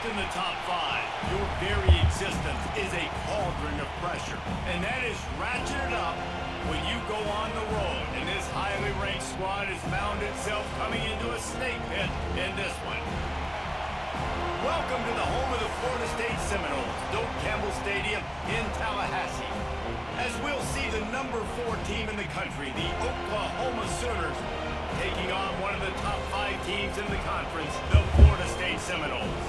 in the top 5, your very existence is a cauldron of pressure. And that is ratcheted up when you go on the road. And this highly ranked squad has found itself coming into a snake pit in this one. Welcome to the home of the Florida State Seminoles, Doak Campbell Stadium in Tallahassee. As we'll see the number 4 team in the country, the Oklahoma Sooners, taking on one of the top 5 teams in the conference, the Florida State Seminoles.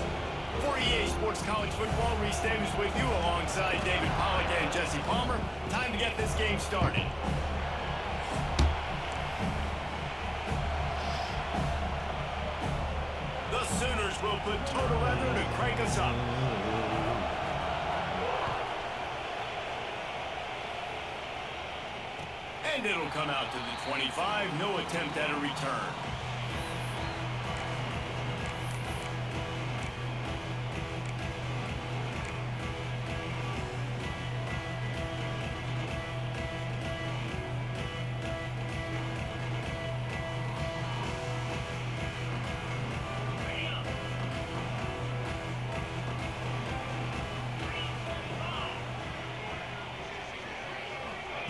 For EA Sports College Football, Reese Davis with you alongside David Pollack and Jesse Palmer. Time to get this game started. The Sooners will put total leather to crank us up. And it'll come out to the 25. No attempt at a return.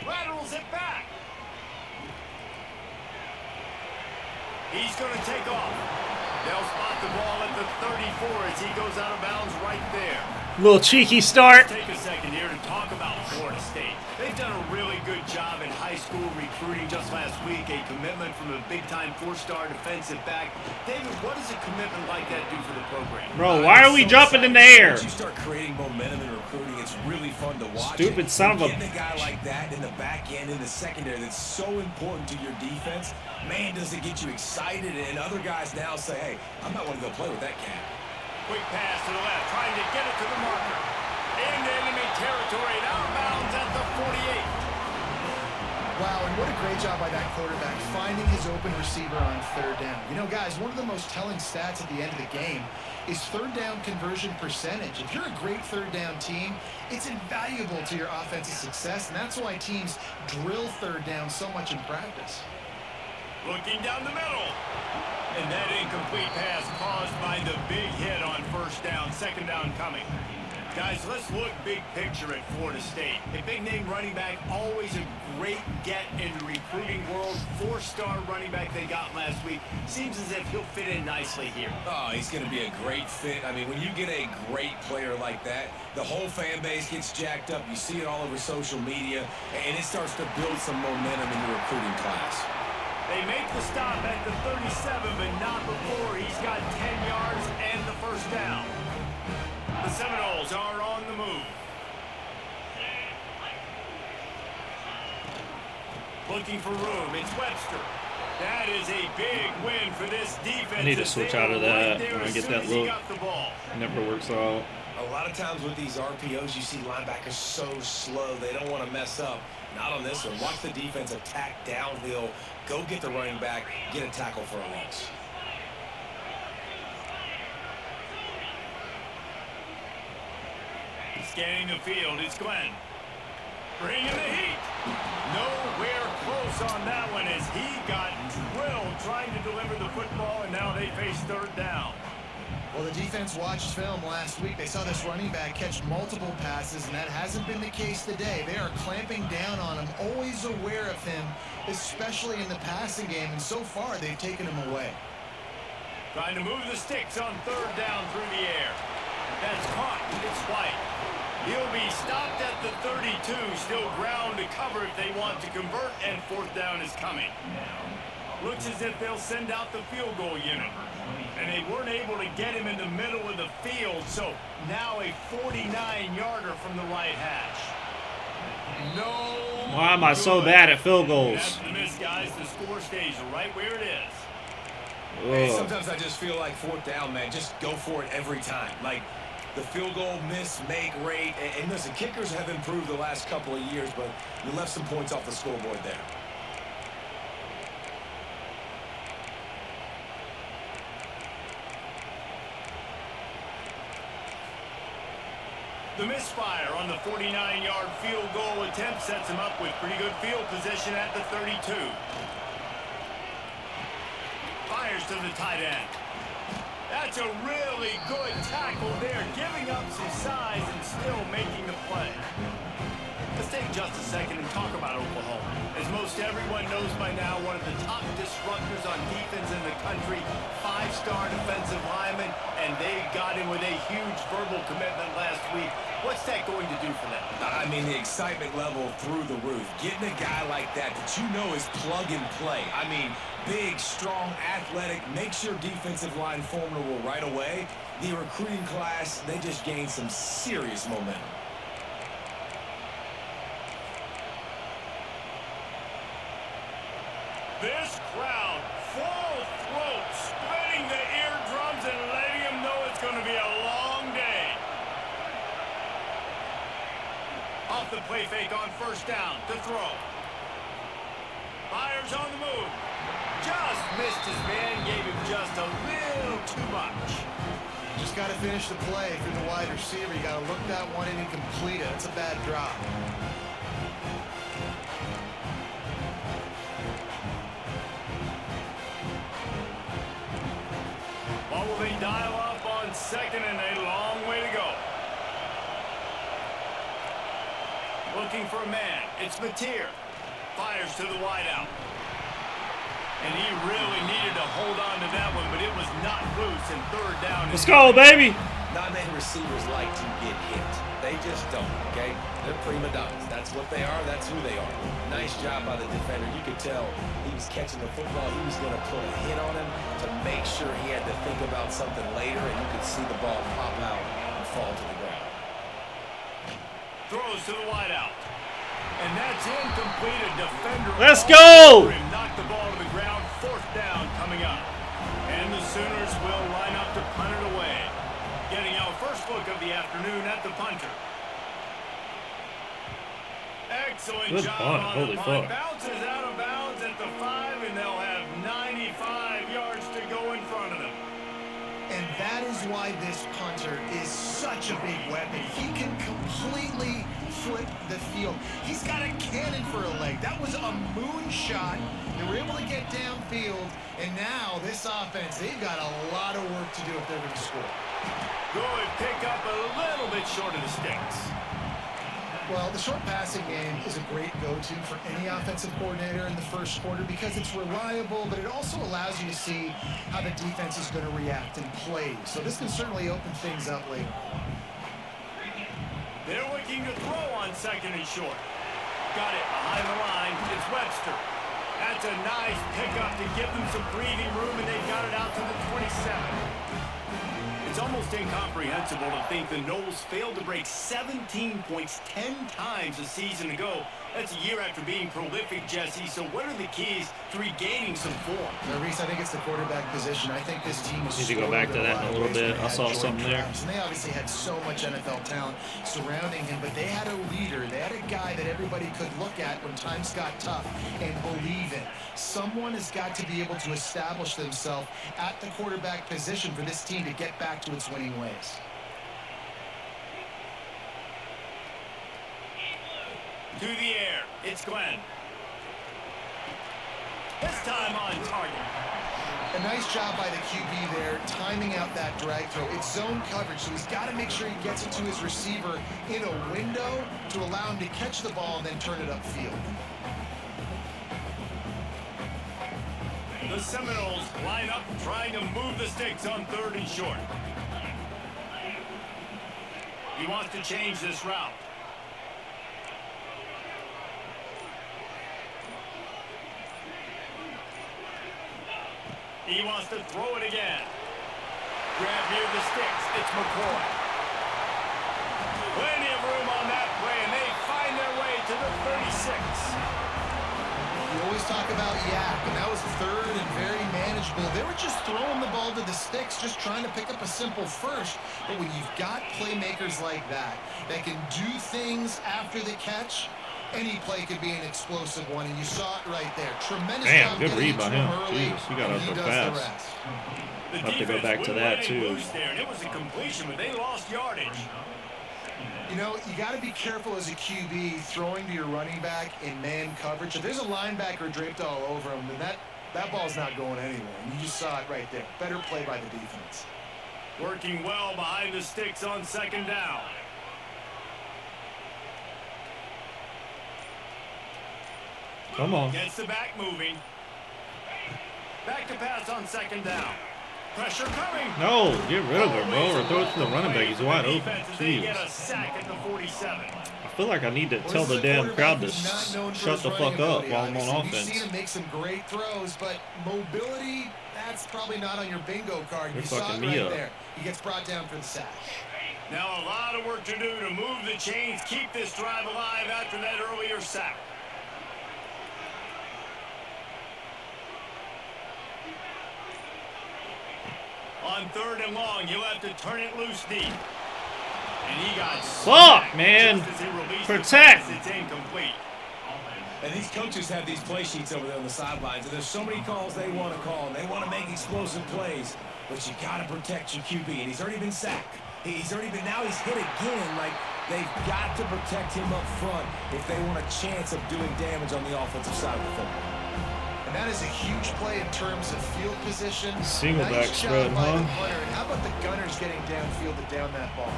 Rattles it back. He's going to take off. They'll spot the ball at the 34 as he goes out of bounds right there. Little cheeky start. Let's take a second here to talk about Florida State. They've done a really good job in high school recruiting just last week. A commitment from a big-time 4-star defensive back. David, what does a commitment like that do for the program? Bro, why are we jumping in the air? Once you start creating momentum in recruiting, it's really fun to watch. Stupid son of a... Getting a guy like that in the back end, in the secondary, that's so important to your defense. Man, does it get you excited. And other guys now say, hey, I might want to go play with that cat. Quick pass to the left, trying to get it to the marker. Into enemy territory, and out of bounds at the 48. Wow, and what a great job by that quarterback, finding his open receiver on 3rd down. You know, guys, one of the most telling stats at the end of the game is 3rd down conversion percentage. If you're a great 3rd down team, it's invaluable to your offensive success, and that's why teams drill 3rd down so much in practice. Looking down the middle. And that incomplete pass caused by the big hit on 1st down, 2nd down coming. Guys, let's look big picture at Florida State. A big-name running back, always a great get in the recruiting world. 4-star running back they got last week. Seems as if he'll fit in nicely here. Oh, he's going to be a great fit. I mean, when you get a great player like that, the whole fan base gets jacked up. You see it all over social media, and it starts to build some momentum in the recruiting class. They make the stop at the 37, but not before he's got 10 yards and the 1st down. The Seminoles are on the move. Looking for room. It's Webster. That is a big win for this defense. I need to switch out of that when I get that look. It never works out. A lot of times with these RPOs, you see linebackers so slow. They don't want to mess up. Not on this one. Watch the defense attack downhill. Go get the running back. Get a tackle for a loss. Scanning the field, it's Glenn. Bringing the heat. Nowhere close on that one as he got drilled trying to deliver the football, and now they face 3rd down. Well, the defense watched film last week. They saw this running back catch multiple passes, and that hasn't been the case today. They are clamping down on him, always aware of him, especially in the passing game, and so far they've taken him away. Trying to move the sticks on 3rd down through the air. That's caught. It's White. He'll be stopped at the 32, still ground to cover if they want to convert, and 4th down is coming. Looks as if they'll send out the field goal unit. And they weren't able to get him in the middle of the field, so now a 49-yarder from the right hash. No. Why am I so bad at field goals? That's the miss, guys. The score stays right where it is. Hey, sometimes I just feel like 4th down, man. Just go for it every time. Like the field goal miss, make rate. And listen, kickers have improved the last couple of years, but you left some points off the scoreboard there. The misfire on the 49-yard field goal attempt sets him up with pretty good field position at the 32. Fires to the tight end. That's a really good tackle there, giving up some size and still making the play. Let's take just a second and talk about Oklahoma. As most everyone knows by now, one of the top disruptors on defense in the country, 5-star defensive lineman, and they got him with a huge verbal commitment last week. What's that going to do for them? I mean, the excitement level through the roof. Getting a guy like that you know is plug and play. I mean, big, strong, athletic, makes your defensive line formidable right away. The recruiting class, they just gained some serious momentum. This crowd, full throat, splitting the eardrums and letting them know it's going to be a long day. Off the play fake on first down to throw. Fires on the move. Just missed his man, gave him just a little too much. Just got to finish the play if you're the wide receiver. You got to look that one in and complete it. That's a bad drop. What will they dial up on second and a long way to go? Looking for a man. It's Mateer. Fires to the wideout. And he really needed to hold on to that one, but it was not loose and third down. Let's go, baby. Not many receivers like to get hit. They just don't, okay? They're prima donnas. That's what they are. That's who they are. Nice job by the defender. You could tell he was catching the football. He was going to put a hit on him to make sure he had to think about something later, and you could see the ball pop out and fall to the ground. Throws to the wideout. And that's incomplete. A defender. Let's go! Knocked the ball to the ground. Fourth down coming up. And the Sooners will line up to punt it away. Getting our first look of the afternoon at the punter. Excellent Good job punt. on Holy the punt. fuck. Bounces out of bounds at the 5, and they'll have 95 yards to go in front of them. And that is why this punter is such a big weapon. He can completely flip the field. He's got a cannon for a leg. That was a moonshot. They were able to get downfield, and now this offense, they've got a lot of work to do if they're going to score. Good pick up a little bit short of the sticks. Well, the short passing game is a great go-to for any offensive coordinator in the first quarter because it's reliable, but it also allows you to see how the defense is going to react and play. So this can certainly open things up later. They're looking to throw on second and short. Got it behind the line. It's Webster. That's a nice pickup to give them some breathing room, and they've got it out to the 27. It's almost incomprehensible to think the Noles failed to break 17 points 10 times a season ago. That's a year after being prolific, Jesse. So what are the keys to regaining some form? Now, Reese, I think it's the quarterback position. I think this team is... Need to go back to that in a little bit. I saw something there. And they obviously had so much NFL talent surrounding him, but they had a leader. They had a guy that everybody could look at when times got tough and believe in. Someone has got to be able to establish themselves at the quarterback position for this team to get back to its winning ways. To the air, it's Glenn. This time on target. A nice job by the QB there, timing out that drag throw. It's zone coverage, so he's got to make sure he gets it to his receiver in a window to allow him to catch the ball and then turn it upfield. The Seminoles line up trying to move the sticks on third and short. He wants to change this route. He wants to throw it again. Grab near the sticks. It's McCoy. Plenty of room on that play, and they find their way to the 36. We always talk about yak, and that was third and very manageable. They were just throwing the ball to the sticks, just trying to pick up a simple first. But when you've got playmakers like that can do things after the catch, any play could be an explosive one, and you saw it right there. Tremendous job good read getting by to him. early, Jesus, he got and up he so does fast. the rest. The Have to go back to that, too. There, and it was a completion, but they lost yardage. You know, you got to be careful as a QB throwing to your running back in man coverage. If there's a linebacker draped all over him, then that ball's not going anywhere. And you just saw it right there. Better play by the defense. Working well behind the sticks on second down. Come on. Gets the back moving. Back to pass on second down. Pressure coming. No, get rid of it, bro, or throw it to the running back. He's wide open. They get Jeez. a sack at the 47. I feel like I need to tell the damn crowd to shut the fuck up while I'm on offense. You've seen him make some great throws, but mobility, that's probably not on your bingo card. You're You saw fucking it me right up. there. He gets brought down for the sack. Now a lot of work to do to move the chains, keep this drive alive after that earlier sack. On third and long, he'll have to turn it loose deep. And he got fuck, man. Protect. It's incomplete. And these coaches have these play sheets over there on the sidelines, and there's so many calls they want to call, and they want to make explosive plays, but you got to protect your QB, and he's already been sacked. He's already been, now he's hit again. Like, they've got to protect him up front if they want a chance of doing damage on the offensive side of the football. And that is a huge play in terms of field position. Single back Nice spread, job by the huh? punter. And how about the Gunners getting downfield to down that ball?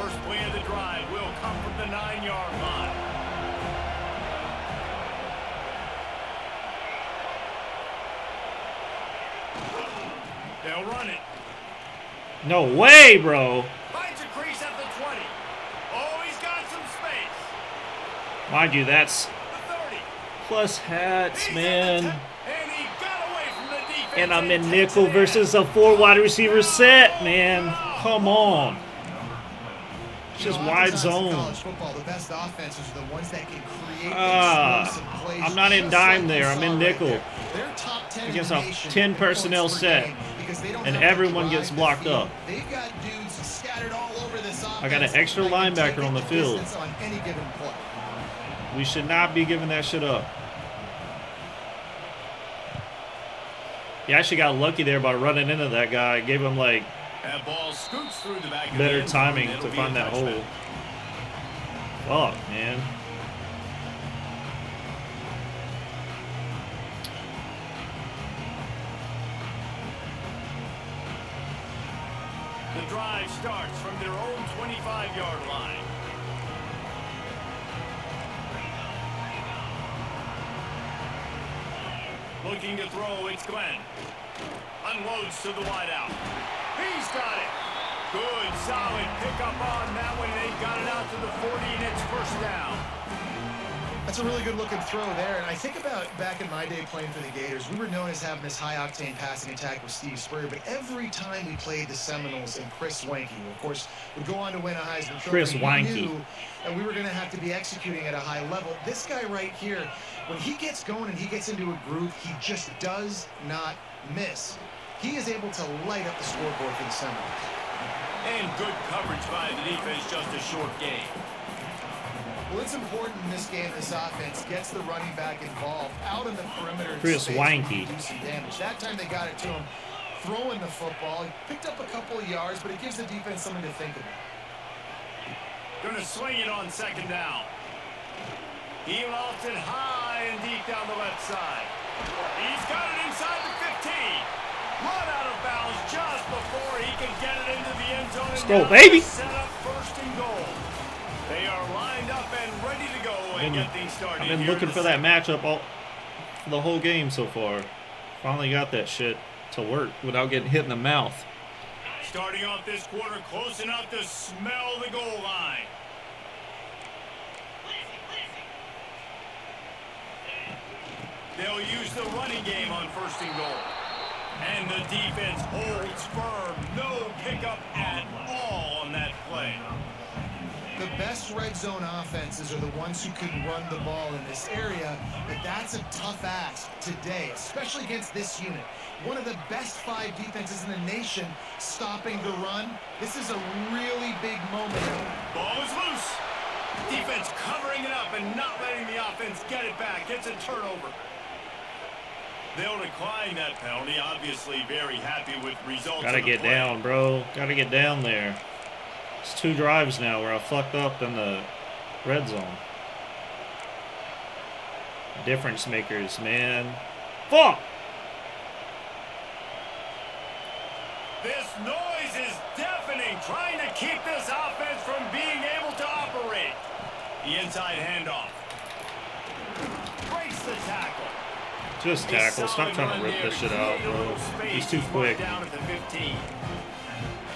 First play of the drive will come from the 9-yard line. They'll run it. No way, bro. Finds a crease at the 20. Oh, he's got some space. Mind you, that's The 30. plus hats, He's man. at the 10, and he got away from the defense. And I'm in takes nickel it in. versus a 4 wide receiver set, man. Come on. It's just wide zone. College football, the best offenses are the ones that can create explosive plays. I'm not in just dime like there. you I'm saw in right nickel. there. They're top 10 Against in a the nation 10 in personnel points per set. game because they don't And have to everyone drive gets the blocked field. up. They've got dudes scattered all over this offense. I got an extra that can linebacker take on the it field. distance on any given play. We should not be giving that shit up. He actually got lucky there by running into that guy. Gave him, like, That ball scoots through the back of better the end zone, timing and to it'll be find a that touchback. hole. Fuck, man. The drive starts from their own 25-yard line. Looking to throw, it's Glenn. Unloads to the wideout. He's got it. Good, solid pickup on that one. They got it out to the 40, and it's first down. That's a really good looking throw there. And I think about back in my day playing for the Gators, we were known as having this high-octane passing attack with Steve Spurrier, but every time we played the Seminoles and Chris Wanke, who of course would go on to win a Heisman Trophy, Chris we Wanke. knew that we were going to have to be executing at a high level. This guy right here, when he gets going and he gets into a groove, he just does not miss. He is able to light up the scoreboard for the Seminoles. And good coverage by the defense, just a short gain. Well, it's important in this game, this offense gets the running back involved out in the perimeter. Chris space Wanke. to do some damage. That time they got it to him throwing the football. He picked up a couple of yards, but it gives the defense something to think about. Gonna swing it on second down. He lofts it high and deep down the left side. He's got it inside the 15. Run out of bounds just before he can get it into the end zone. Let's go, baby. Set up first and goal. They are lined up and ready to go and get things started. I've been here looking in for the that matchup all for the whole game so far. Finally got that shit to work without getting hit in the mouth. Starting off this quarter close enough to smell the goal line. They'll use the running game on first and goal. And the defense holds firm. No pickup at all on that play. The best red zone offenses are the ones who can run the ball in this area, but that's a tough ask today, especially against this unit. One of the best 5 defenses in the nation stopping the run. This is a really big moment. Ball is loose. Defense covering it up and not letting the offense get it back. Gets a turnover. They'll decline that penalty. Obviously very happy with results. Gotta of the get play. down, bro. Gotta get down there. It's 2 drives now where I fucked up in the red zone. Difference makers, man. Fuck! This noise is deafening, trying to keep this offense from being able to operate. The inside handoff. Breaks the tackle. Just tackle. Stop trying to rip this shit out, bro. He's too quick. Down at the 15.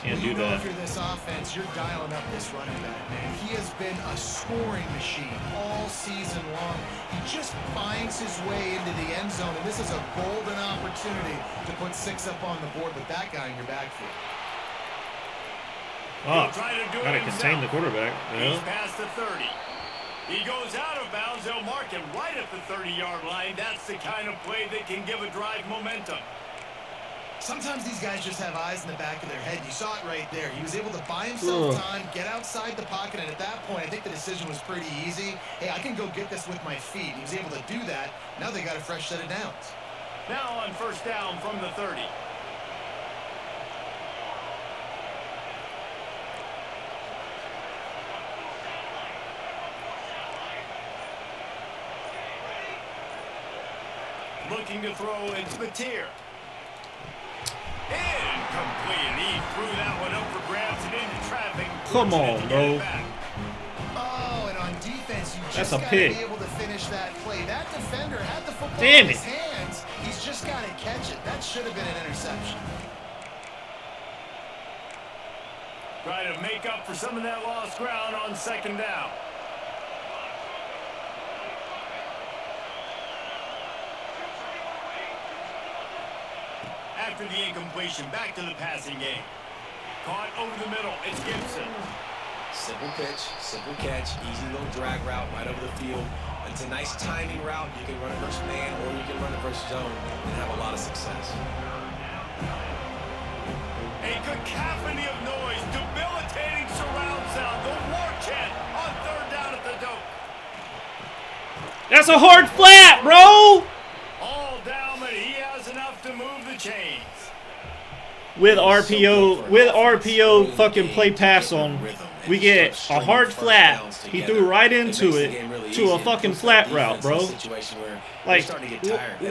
Can't do You know, that. if you're this offense, you're dialing up this running back, man. He has been a scoring machine all season long. He just finds his way into the end zone, and this is a golden opportunity to put 6 up on the board with that guy in your backfield. Oh, gotta contain the quarterback. He's past the 30. He goes out of bounds. They'll mark him right at the 30-yard line. That's the kind of play that can give a drive momentum. Sometimes these guys just have eyes in the back of their head. You saw it right there. He was able to buy himself time, get outside the pocket, and at that point, I think the decision was pretty easy. Hey, I can go get this with my feet. He was able to do that. Now they got a fresh set of downs. Now on first down from the 30. Looking to throw, it's Mateer. Incomplete. He threw that one up for grabs and into traffic. Come on, bro. Oh, and on defense, you That's just a got to pick. be able to finish that play. That defender had the football Damn in it. his hands. He's just got to catch it. That should have been an interception. Trying to make up for some of that lost ground on second down. After the incompletion, back to the passing game. Caught over the middle. It's Gibson. Simple pitch, simple catch, easy little drag route right over the field. It's a nice timing route. You can run it versus man or you can run it versus zone and have a lot of success. A cacophony of noise, debilitating surround sound. The war chant on third down at the dope. That's a hard flat, bro! All down, but he has enough to move the chains. With RPO fucking play pass on, we get a hard flat. He threw right into it to a fucking flat route, bro. Like,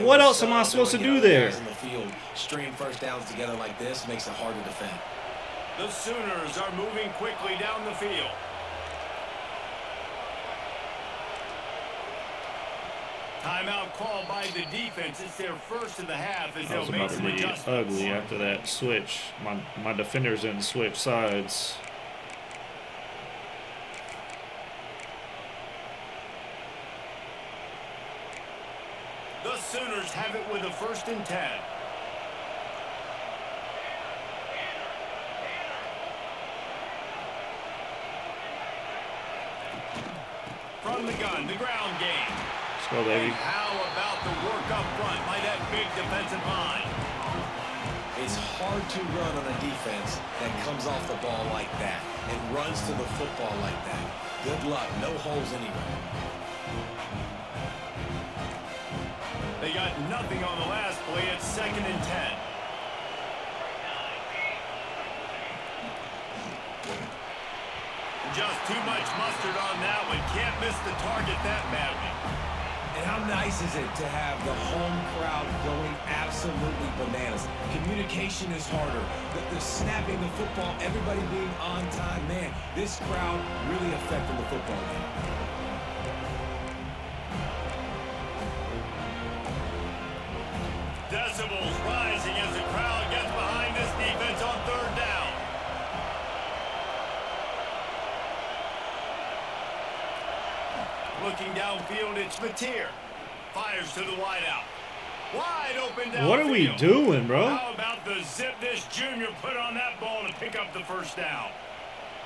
what else am I supposed to do there? String first downs together like this makes it hard to defend. The Sooners are moving quickly down the field. Timeout called by the defense. It's their first of the half as That was they'll make about to some be adjustments. ugly after that switch. My defenders didn't switch sides. The Sooners have it with a 1st and 10. From the gun, the ground game. Let's go, baby. And how about the work up front by that big defensive line? It's hard to run on a defense that comes off the ball like that and runs to the football like that. Good luck. No holes anywhere. They got nothing on the last play. It's 2nd and 10. Just too much mustard on that one. Can't miss the target that badly. And how nice is it to have the home crowd going absolutely bananas? Communication is harder. The snapping the football, everybody being on time. Man, this crowd really affecting the football game. Decibels rising as the crowd gets behind this defense on third down. Looking downfield, it's Mateer. Fires to the wideout. Wide open downfield. What are we doing, bro? How about the zip this junior put on that ball to pick up the 1st down?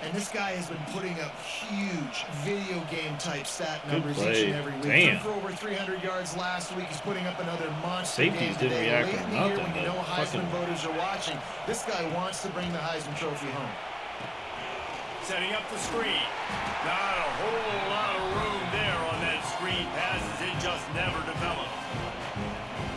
And this guy has been putting up huge video game type stat numbers play. each and every week. Damn. Threw for over 300 yards last week. He's putting up another monster Safeties game didn't today. react Late to in the year, nothing, when you know but Heisman fucking- voters are watching, this guy wants to bring the Heisman Trophy home. Setting up the screen. Not a whole lot of room there on that screen pass as it just never developed.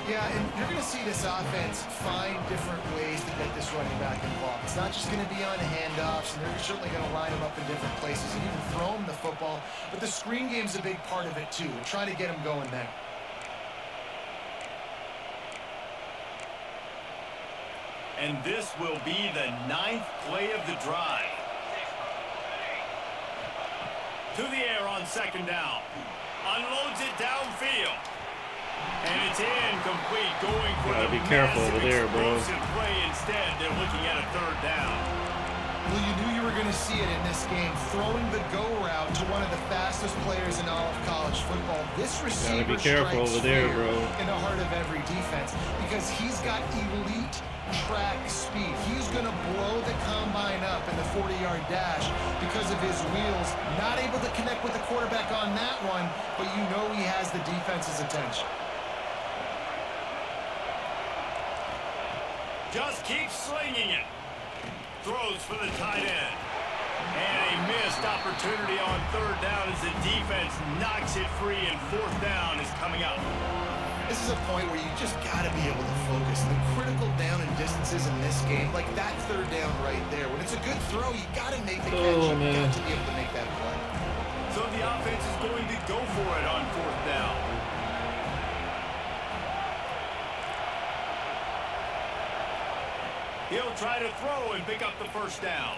Yeah, and you're going to see this offense find different ways to get this running back involved. It's not just going to be on handoffs, and they're certainly going to line him up in different places and even throw him the football. But the screen game's a big part of it, too. We're trying to get him going there. And this will be the 9th play of the drive. To the air on 2nd down. Unloads it downfield. And it's incomplete, going for Gotta the be careful over there, bro. explosive play instead. They're looking at a 3rd down. Well, you knew you were going to see it in this game, throwing the go route to one of the fastest players in all of college football. This receiver Gotta be careful over there, bro. In the heart of every defense because he's got elite track speed. He's going to blow the combine up in the 40-yard dash because of his wheels. Not able to connect with the quarterback on that one, but you know he has the defense's attention. Just keeps slinging it. Throws for the tight end. And a missed opportunity on 3rd down as the defense knocks it free, and 4th down is coming up. This is a point where you just got to be able to focus. The critical down and distances in this game, like that 3rd down right there. When it's a good throw, you got to make the catch. You got to be able to make that play. So the offense is going to go for it on 4th down. He'll try to throw and pick up the 1st down.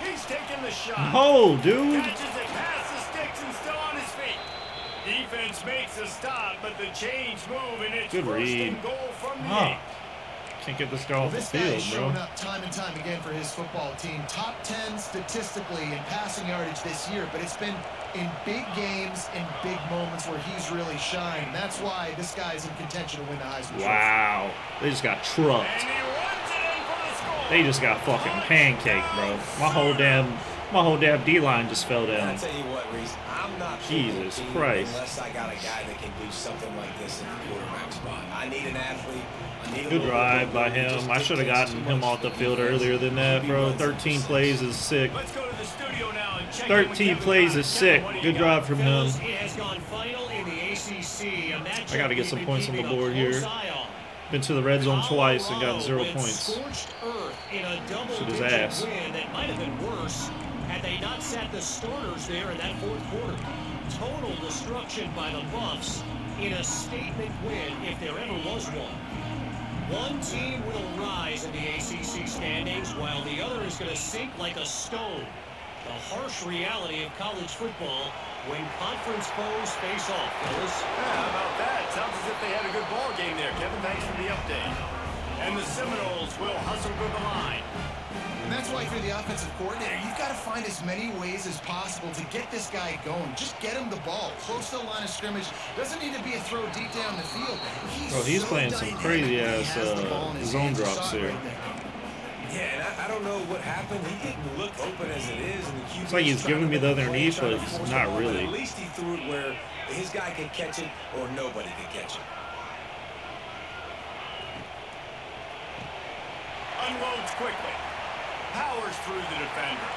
He's taking the shot. Oh, dude. Catches it past the sticks and still on his feet. Defense makes a stop, but the change move, and it's Good 1st read. and goal from the 8. Can't get this guy off the This guy field, has shown bro. up time and time again for his football team. Top 10 statistically in passing yardage this year, but it's been in big games, in big moments where he's really shined. That's why this guy's in contention to win the Heisman Trophy. Wow. They just got trucked. And he runs it in for the score. They just got fucking pancaked, bro. My whole damn D-line just fell down. I'll tell you what, Reese, I'm not Jesus picking a team Christ. unless I got a guy that can do something like this in the quarterback spot. I need an athlete. I need a Good little drive bit by of movement, him. just I should have dictates gotten too him much off the for field defense. earlier than that, He bro. runs it 13 for plays 6. is sick. Let's go to the studio now and check 13 plays is sick. Good drive from him. It has gone final in the ACC. A matchup I got to get we've some been points on the keeping a board here. close eye on. Been to the red zone twice and got 0 Colorado went points. scorched earth in a Shoot his double-digit ass. win that might have been worse had they not sat the starters there in that 4th quarter. Total destruction by the Buffs in a statement win, if there ever was one. One team will rise in the ACC standings while the other is going to sink like a stone. The harsh reality of college football when conference foes face off, fellas. How about that? Sounds as if they had a good ball game there, Kevin. Thanks for the update. And the Seminoles will hustle to the line. And that's why if you're the offensive coordinator, you've got to find as many ways as possible to get this guy going. Just get him the ball close to the line of scrimmage. Doesn't need to be a throw deep down the field. He's so playing some dynamic crazy when he ass has the ball in his zone hands. You drops saw it here. right there. Yeah, and I don't know what happened. He didn't look open as it is. And the QB It's like he's trying giving to me the make a other play, knee, trying to but force not the ball, really. At least he threw it where his guy could catch it or nobody could catch it. Unloads quickly. Powers through the defender.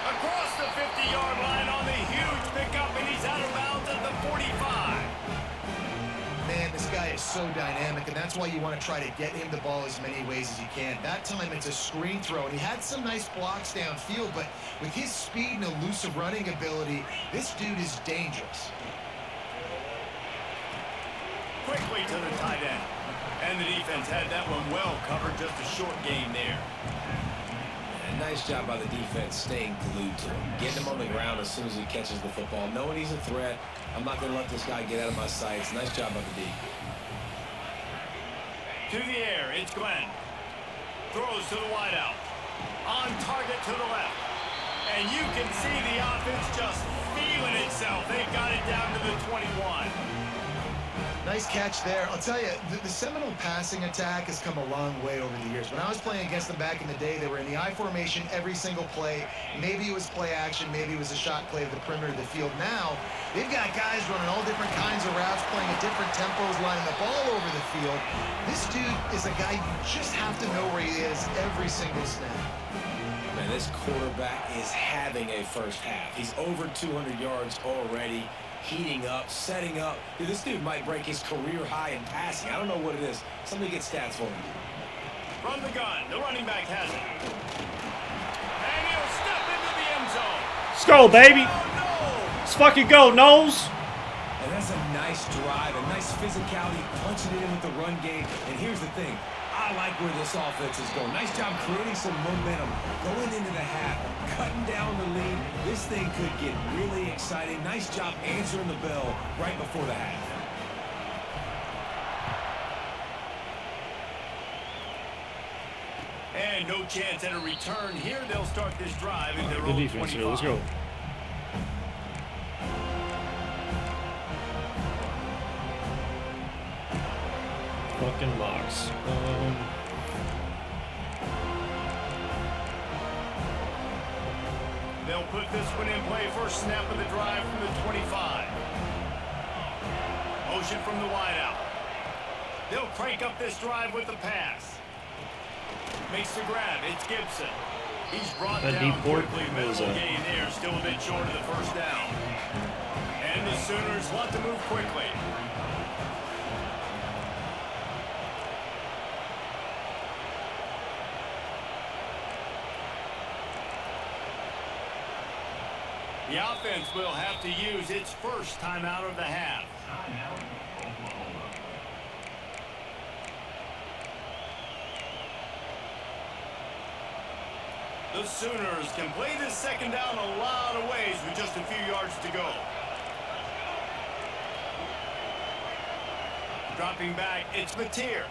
Across the 50-yard line on the huge pickup, and he's out of bounds at the 45. Man, this guy is so dynamic, and that's why you want to try to get him the ball as many ways as you can. That time it's a screen throw, and he had some nice blocks downfield, but with his speed and elusive running ability, this dude is dangerous. Quickly to the tight end. And the defense had that one well covered, just a short game there. And nice job by the defense staying glued to him. Getting him on the ground as soon as he catches the football. Knowing he's a threat. I'm not going to let this guy get out of my sights. Nice job by the D. To the air, it's Glenn. Throws to the wideout. On target to the left. And you can see the offense just feeling itself. They've got it down to the 21. Nice catch there. I'll tell you, the Seminole passing attack has come a long way over the years. When I was playing against them back in the day, they were in the I formation every single play. Maybe it was play action, maybe it was a shot play of the perimeter of the field. Now, they've got guys running all different kinds of routes, playing at different tempos, lining the ball over the field. This dude is a guy you just have to know where he is every single snap. Man, this quarterback is having a first half. He's over 200 yards already. Heating up, setting up. Dude, this dude might break his career high in passing. I don't know what it is. Somebody get stats for him. From the gun, the running back has it. And he'll step into the end zone. Let's go, baby. Oh, no! Let's fucking go, Nose. And that's a nice drive, a nice physicality, punching it in with the run game. And here's the thing. I I like where this offense is going. Nice job creating some momentum going into the half, cutting down the lead. This thing could get really exciting. Nice job answering the bell right before the half. And no chance at a return here. They'll start this drive in their own 25. Defense here. Let's go. Fucking box. They'll put this one in play. First snap of the drive from the 25. Motion from the wideout. They'll crank up this drive with the pass. Makes the grab. It's Gibson. He's brought that down deep port quickly. was Minimal gain there. Still a bit short of the first down. And the Sooners want to move quickly. The offense will have to use its first timeout of the half. The Sooners can play this second down a lot of ways with just a few yards to go. Dropping back, it's Mateer.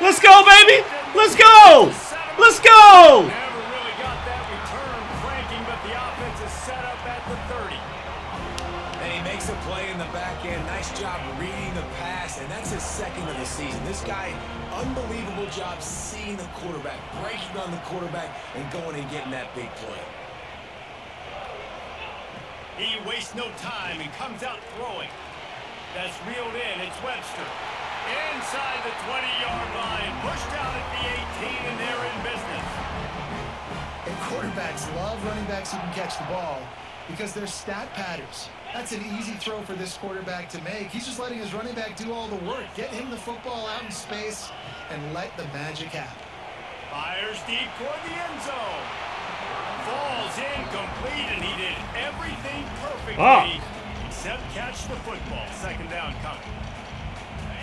Let's go, baby! Let's go! Let's go! Never really got that return cranking, but the offense is set up at the 30. And he makes a play in the back end. Nice job reading the pass, and that's his second of the season. This guy, unbelievable job seeing the quarterback, breaking on the quarterback, and going and getting that big play. He wastes no time and comes out throwing. That's reeled in. It's Webster. Inside the 20-yard line. Pushed out at the 18, and they're in business. And quarterbacks love running backs who can catch the ball because they're stat patterns. That's an easy throw for this quarterback to make. He's just letting his running back do all the work. Get him the football out in space and let the magic happen. Fires deep toward the end zone. Falls incomplete, and he did everything perfectly except catch the football. Second down coming.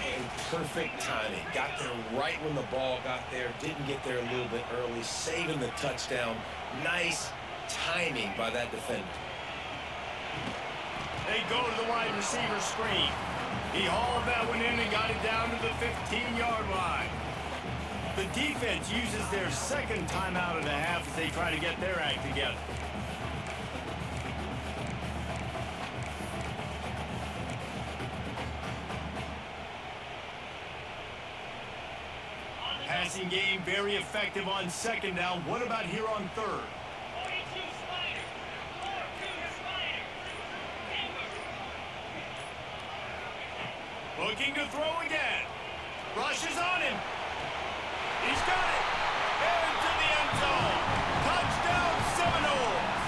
And perfect timing. Got there right when the ball got there. Didn't get there a little bit early. Saving the touchdown. Nice timing by that defender. They go to the wide receiver screen. He hauled that one in and got it down to the 15-yard line. The defense uses their second timeout of the half as they try to get their act together. Passing game very effective on second down. What about here on third? Looking to throw again. Rushes on him. He's got it. Into the end zone. Touchdown Seminoles.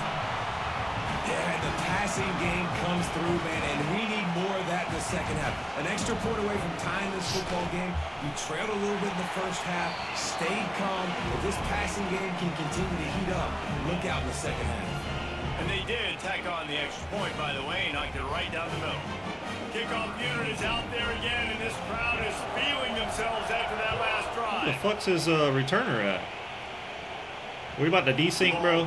Yeah, the passing game comes through, man, and we need more of that in the second half. An extra point away from tying this football game. You trailed a little bit in the first half, stayed calm. If this passing game can continue to heat up, look out in the second half. And they did tack on the extra point, by the way, knocked it right down the middle. Kickoff unit is out there again, and this crowd is feeling themselves after that last drive. Where the fuck's his returner at? We about to desync, bro?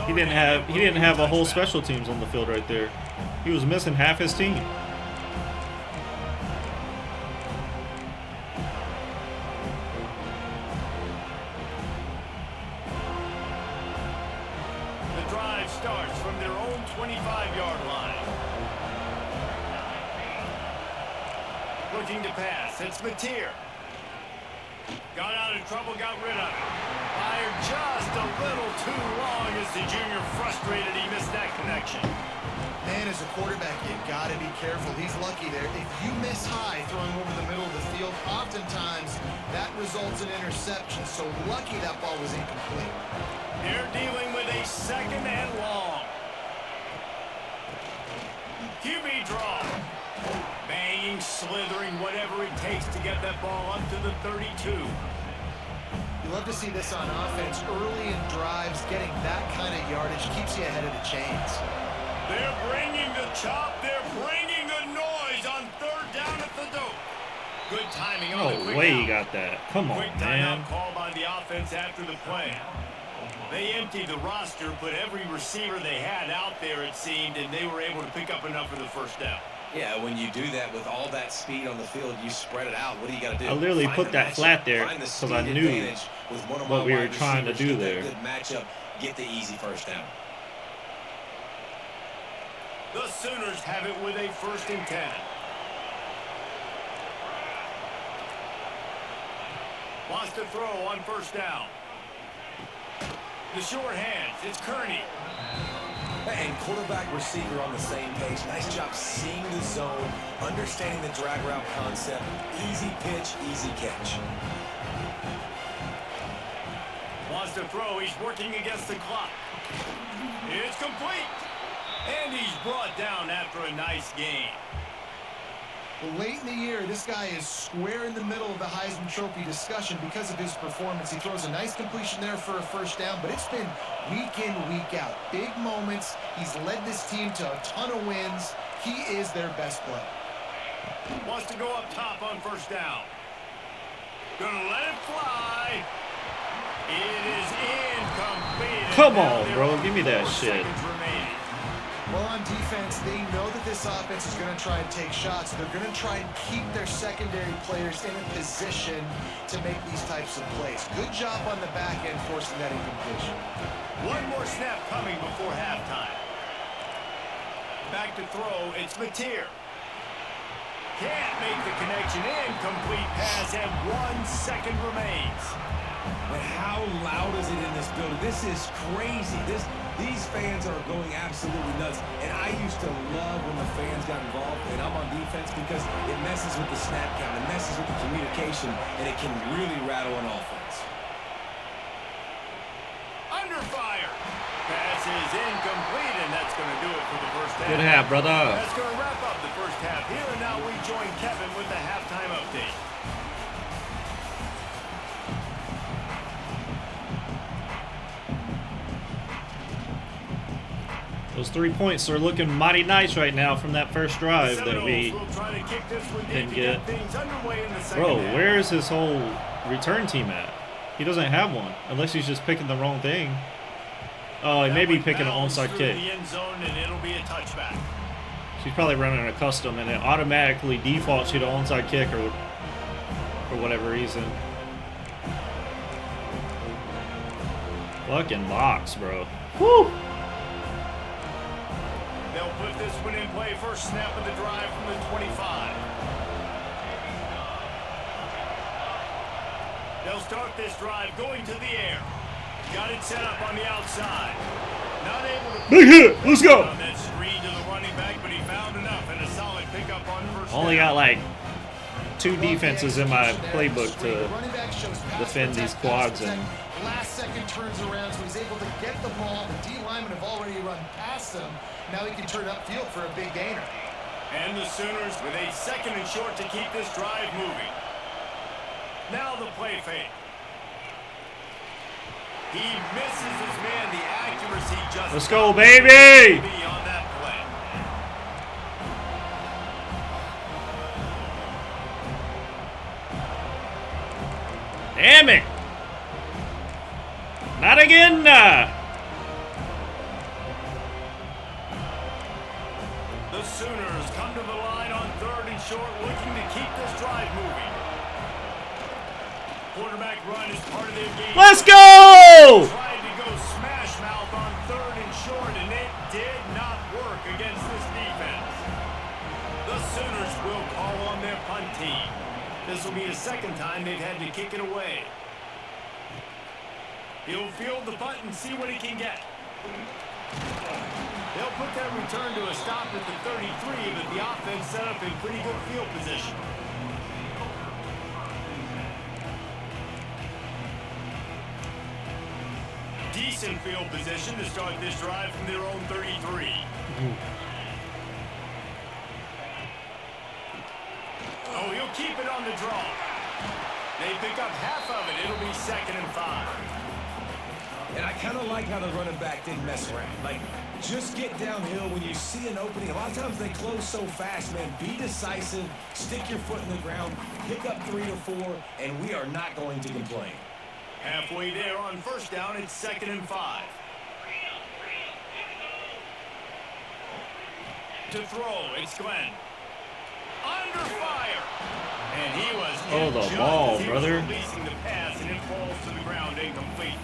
He didn't have a whole special teams on the field right there. He was missing half his team. The drive starts from their own 25-yard line. Looking to pass. It's Mateer. Got out of trouble, got rid of it. Fired just a little too long as the junior frustrated. He missed that connection. Man, as a quarterback, you got to be careful. He's lucky there. If you miss high throwing over the middle of the field, oftentimes that results in interception. So lucky that ball was incomplete. They're dealing with a second and long. QB draw. Banging, slithering, whatever it takes to get that ball up to the 32. You love to see this on offense. Early in drives, getting that kind of yardage keeps you ahead of the chains. They're bringing the chop. They're bringing the noise on third down at the dope. Good timing on No the quick way out. he got that. Come on, Quick man. timeout call by the offense after the play. They emptied the roster, put every receiver they had out there, it seemed, and they were able to pick up enough for the first down. Yeah, when you do that with all that speed on the field, you spread it out. What do you got to do? I literally Find put the that matchup. flat there Find the because I speed knew advantage with one of what my we were wide trying to receivers. do Get there. that good matchup, get the easy first down. The Sooners have it with a 1st and 10. Wants to throw on 1st down. The short hands, it's Kearney. And quarterback receiver on the same page. Nice job seeing the zone, understanding the drag route concept. Easy pitch, easy catch. Wants to throw, he's working against the clock. It's complete. And he's brought down after a nice game. Well, late in the year, this guy is square in the middle of the Heisman Trophy discussion because of his performance. He throws a nice completion there for a 1st down, but it's been week in, week out. Big moments. He's led this team to a ton of wins. He is their best player. Wants to go up top on 1st down. Gonna let it fly. It is incomplete. Come on, bro. Give me that shit. Well, on defense, they know that this offense is going to try and take shots. They're going to try and keep their secondary players in a position to make these types of plays. Good job on the back end forcing that incompletion. One more snap coming before halftime. Back to throw, it's Mateer. Can't make the connection. Incomplete pass, and 1 second remains. But how loud is it in this building? This is crazy. These fans are going absolutely nuts. And I used to love when the fans got involved, and I'm on defense because it messes with the snap count, it messes with the communication, and it can really rattle an offense. Under fire. Pass is incomplete, and that's going to do it for the 1st half. Good half, brother. That's going to wrap up the 1st half here, and now we join Kevin with the halftime update. Those 3 points are looking mighty nice right now from that first drive that we didn't get. Bro, where is his whole return team at? He doesn't have one, unless he's just picking the wrong thing. Oh, he may be picking an onside kick. She's probably running a custom, and it automatically defaults you to onside kick or for whatever reason. Fucking box, bro. Woo! They'll put this one in play. 1st snap of the drive from the 25. They'll start this drive going to the air. Got it set up on the outside. Not able to big hit. Let's go. on that screen to the running back, but he found enough and a solid pickup on 1st Only down. got like 2 defenses in my playbook to defend these quads and last second turns around, so he's able to get the ball. The D linemen have already run past him. Now he can turn upfield for a big gainer. And the Sooners with a 2nd and short to keep this drive moving. Now the play fake. He misses his man. The accuracy just. let's go, baby! On that play. Damn it! Not again! The Sooners come to the line on 3rd and short, looking to keep this drive moving. Quarterback run is part of their game. Let's go! Tried to go smash mouth on 3rd and short, and it did not work against this defense. The Sooners will call on their punt team. This will be the 2nd time they've had to kick it away. He'll field the punt and see what he can get. They'll put that return to a stop at the 33, but the offense set up in pretty good field position. Decent field position to start this drive from their own 33. Oh, he'll keep it on the draw. They pick up half of it. It'll be 2nd and 5. And I kind of like how the running back didn't mess around. Like, just get downhill when you see an opening. A lot of times they close so fast, man. Be decisive, stick your foot in the ground, pick up 3 or 4, and we are not going to complain. Halfway there on first down, it's 2nd and 5. To throw, it's Glenn. Under fire. And he was the ball, brother. Releasing the pass, and it falls to the ground incomplete.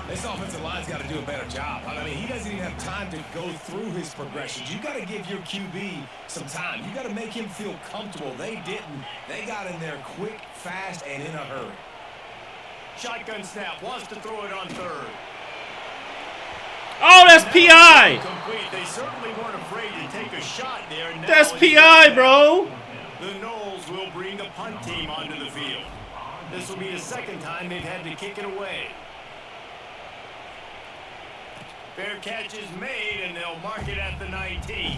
This offensive line's got to do a better job. I mean, he doesn't even have time to go through his progressions. You got to give your QB some time. You got to make him feel comfortable. They didn't. They got in there quick, fast, and in a hurry. Shotgun snap, wants to throw it on 3rd. Oh, that's PI. They certainly weren't afraid to take a shot there. That's PI, bro. The Noles will bring the punt team onto the field. This will be the 2nd time they've had to kick it away. Fair catch is made, and they'll mark it at the 19.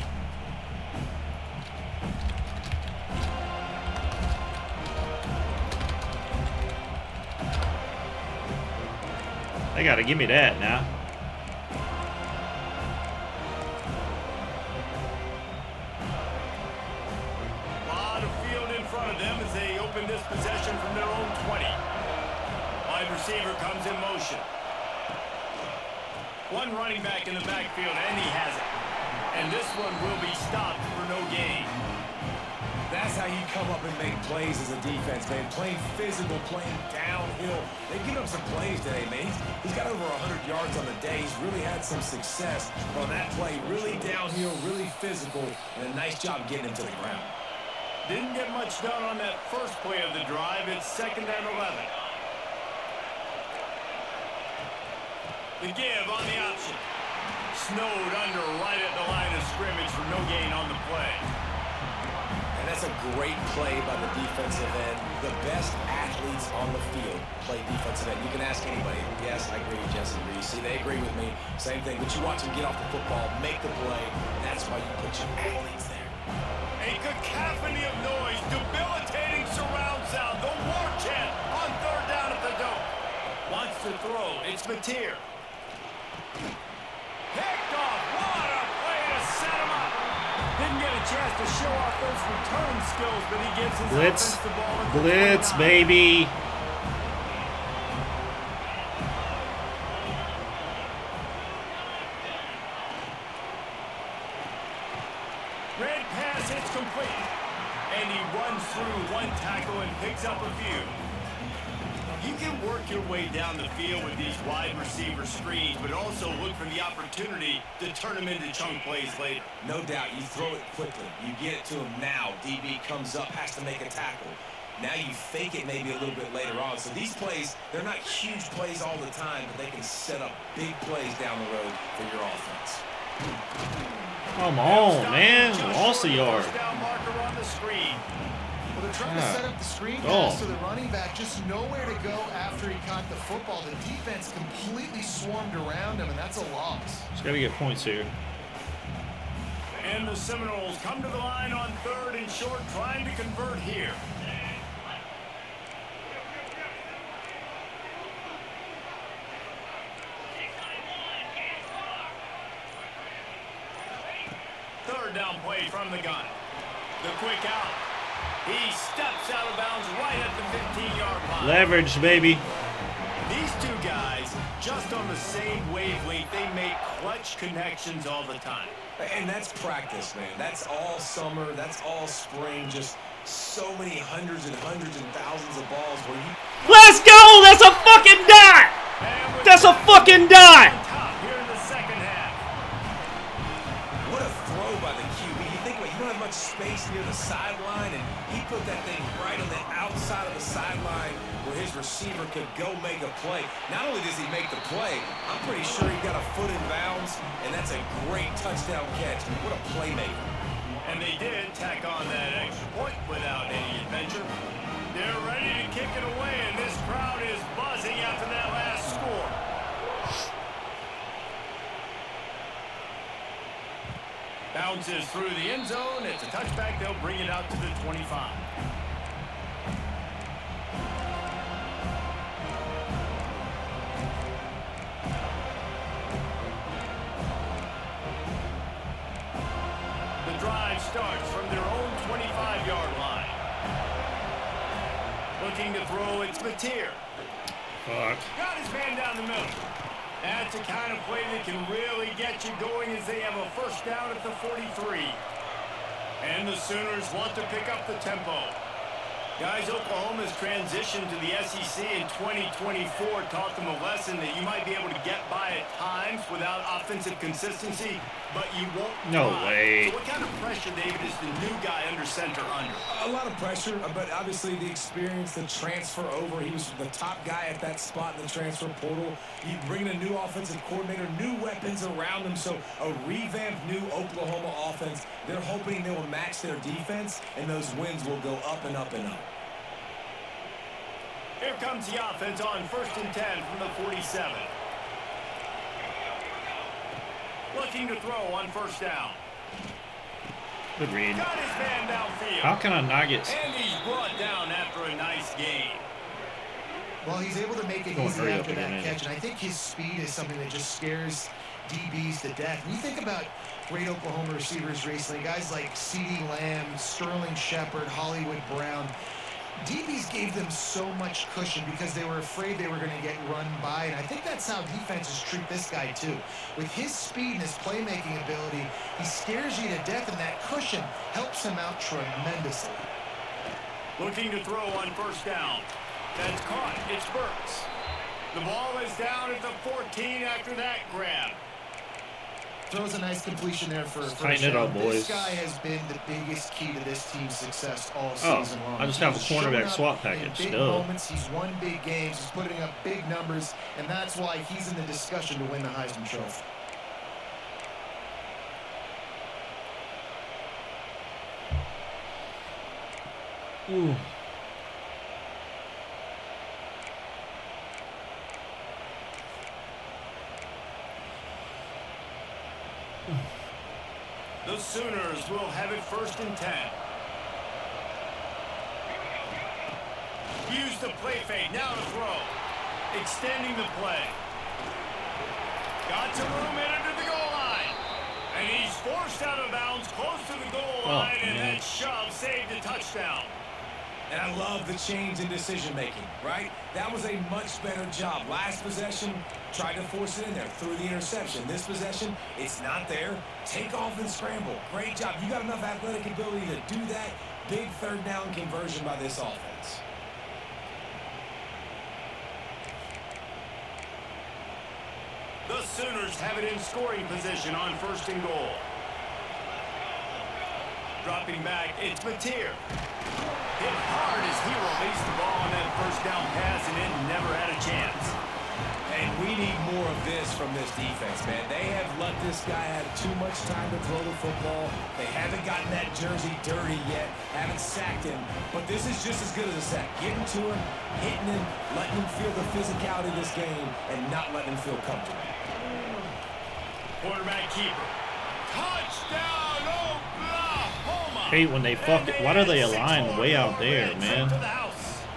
They got to give me that now. A lot of field in front of them as they open this possession from their own 20. Wide receiver comes in motion. One running back in the backfield, and he has it. And this one will be stopped for no gain. That's how you come up and make plays as a defense, man. Playing physical, playing downhill. They've given him some plays today, man. He's got over 100 yards on the day. He's really had some success on that play. Really downhill, really physical, and a nice job getting him to the ground. Didn't get much done on that first play of the drive. It's 2nd and 11. The give on the option. Snowed under right at the line of scrimmage for no gain on the play. And that's a great play by the defensive end. The best athletes on the field play defensive end. You can ask anybody. Yes, I agree with Jesse Reese. See, they agree with me. Same thing. But you watch them get off the football, make the play. That's why you put your athletes there. A cacophony of noise, debilitating surround sound. The war chant on 3rd down at the dome. Wants to throw. It's Mateer. Picked off. What a play to set him up. Didn't get a chance to show off those return skills, but he gives his offense the ball at the Blitz, 29. baby. Red pass hits complete. And he runs through one tackle and picks up a few. You can work your way down the field with these wide receiver screens, but also look for the opportunity to turn them into chunk plays later. No doubt, you throw it quickly. You get it to him now. DB comes up, has to make a tackle. Now you fake it maybe a little bit later on. So these plays, they're not huge plays all the time, but they can set up big plays down the road for your offense. Come on, man. Lost a yard. Down marker on the screen. Well, they're trying to set up the screen pass to the running back, just nowhere to go after he caught the football. The defense completely swarmed around him, and that's a loss. Just got to get points here. And the Seminoles come to the line on 3rd and short, trying to convert here. Third down play from the gun. The quick out. He steps out of bounds right at the 15-yard line. Leverage, baby. These two guys, just on the same wavelength, they make clutch connections all the time. And that's practice, man. That's all summer. That's all spring. Just so many hundreds and thousands of balls where you... Let's go! That's a fucking dot! That's a fucking dot! Top here in the second half. What a throw by the QB. You think, well, you don't have much space near the sideline, and he put that thing right on the outside of the sideline where his receiver could go make a play. Not only does he make the play, I'm pretty sure he got a foot in bounds, and that's a great touchdown catch. What a playmaker. And they did tack on that extra point without any adventure. They're ready to kick it away, and this crowd is buzzing after that last score. Bounces through the end zone. It's a touchback. They'll bring it out to the 25. drive starts from their own 25-yard line. Looking to throw, it's Mateer. Fuck. Got his man down the middle. That's the kind of play that can really get you going as they have a first down at the 43. And the Sooners want to pick up the tempo. Guys, Oklahoma's transition to the SEC in 2024 taught them a lesson that you might be able to get by at times without offensive consistency, but you won't. No way. So what kind of pressure, David, is the new guy under center under? A lot of pressure, but obviously the experience, the transfer over. He was the top guy at that spot in the transfer portal. You bring in a new offensive coordinator, new weapons around him, so a revamped new Oklahoma offense. They're hoping they will match their defense, and those wins will go up and up and up. Here comes the offense on 1st and 10 from the 47. Looking to throw on first down. Good read. Got his man downfield. How can I not get... And he's brought down after a nice gain. Well, he's able to make it Don't easy hurry up after that again, catch, and I think his speed is something that just scares DBs to death. When you think about great Oklahoma receivers recently, guys like CeeDee Lamb, Sterling Shepard, Hollywood Brown, DBs gave them so much cushion because they were afraid they were going to get run by, and I think that's how defenses treat this guy too. With his speed and his playmaking ability, he scares you to death, and that cushion helps him out tremendously. Looking to throw on first down. That's caught. It's Burks. The ball is down at the 14 after that grab. Throws a nice completion there for tighten it up, boys. This guy has been the biggest key to this team's success all Oh, season long. I just have a He's cornerback shown up swap in package. big Duh. moments. He's won big games. He's putting up big numbers, and that's why he's in the discussion to win the Heisman Trophy. Ooh. The Sooners will have it 1st and 10. Use the play fake. Now to throw. Extending the play. Got some room in under the goal line. And he's forced out of bounds close to the goal line, and that shove saved a touchdown. And I love the change in decision-making, right? That was a much better job. Last possession, tried to force it in there, threw the interception. This possession, it's not there. Take off and scramble. Great job. You got enough athletic ability to do that. Big third down conversion by this offense. The Sooners have it in scoring position on 1st and goal. Dropping back, it's Mateer. Hit hard as he released the ball on that first down pass, and it never had a chance. And we need more of this from this defense, man. They have let this guy have too much time to throw the football. They haven't gotten that jersey dirty yet, haven't sacked him. But this is just as good as a sack. Getting to him, hitting him, letting him feel the physicality of this game, and not letting him feel comfortable. Quarterback keeper. Touchdown, Oklahoma! Hate when they fuck it. Why do they align way out there, man?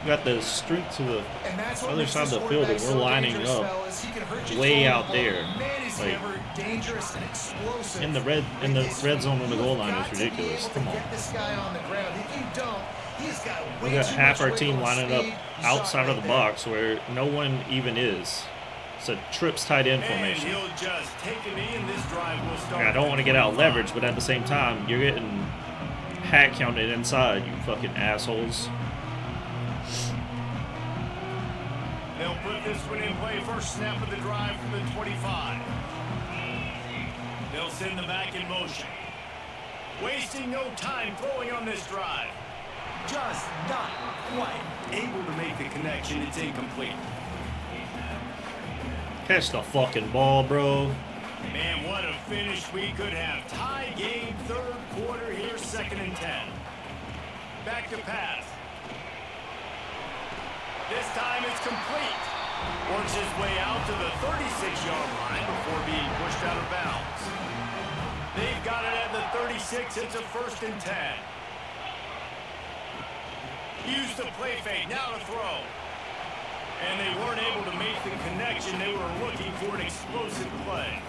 We got the street to the other side of the field, and we're lining up way out there, like in the red zone on the goal line. Is ridiculous. Come on. We got half our team lining up outside of the box where no one even is. It's a trips tight end formation. I don't want to get out leverage, but at the same time, you're getting hat counted inside, you fucking assholes. They'll put this one in play. First snap of the drive from the 25. They'll send the back in motion. Wasting no time throwing on this drive. Just not quite able to make the connection. It's incomplete. Catch the fucking ball, bro. Man, what a finish we could have. Tie game, 3rd quarter here, 2nd and 10. Back to pass. This time it's complete. Works his way out to the 36-yard line before being pushed out of bounds. They've got it at the 36. It's a 1st and 10. Use the play fake. Now to throw. And they weren't able to make the connection. They were looking for an explosive play.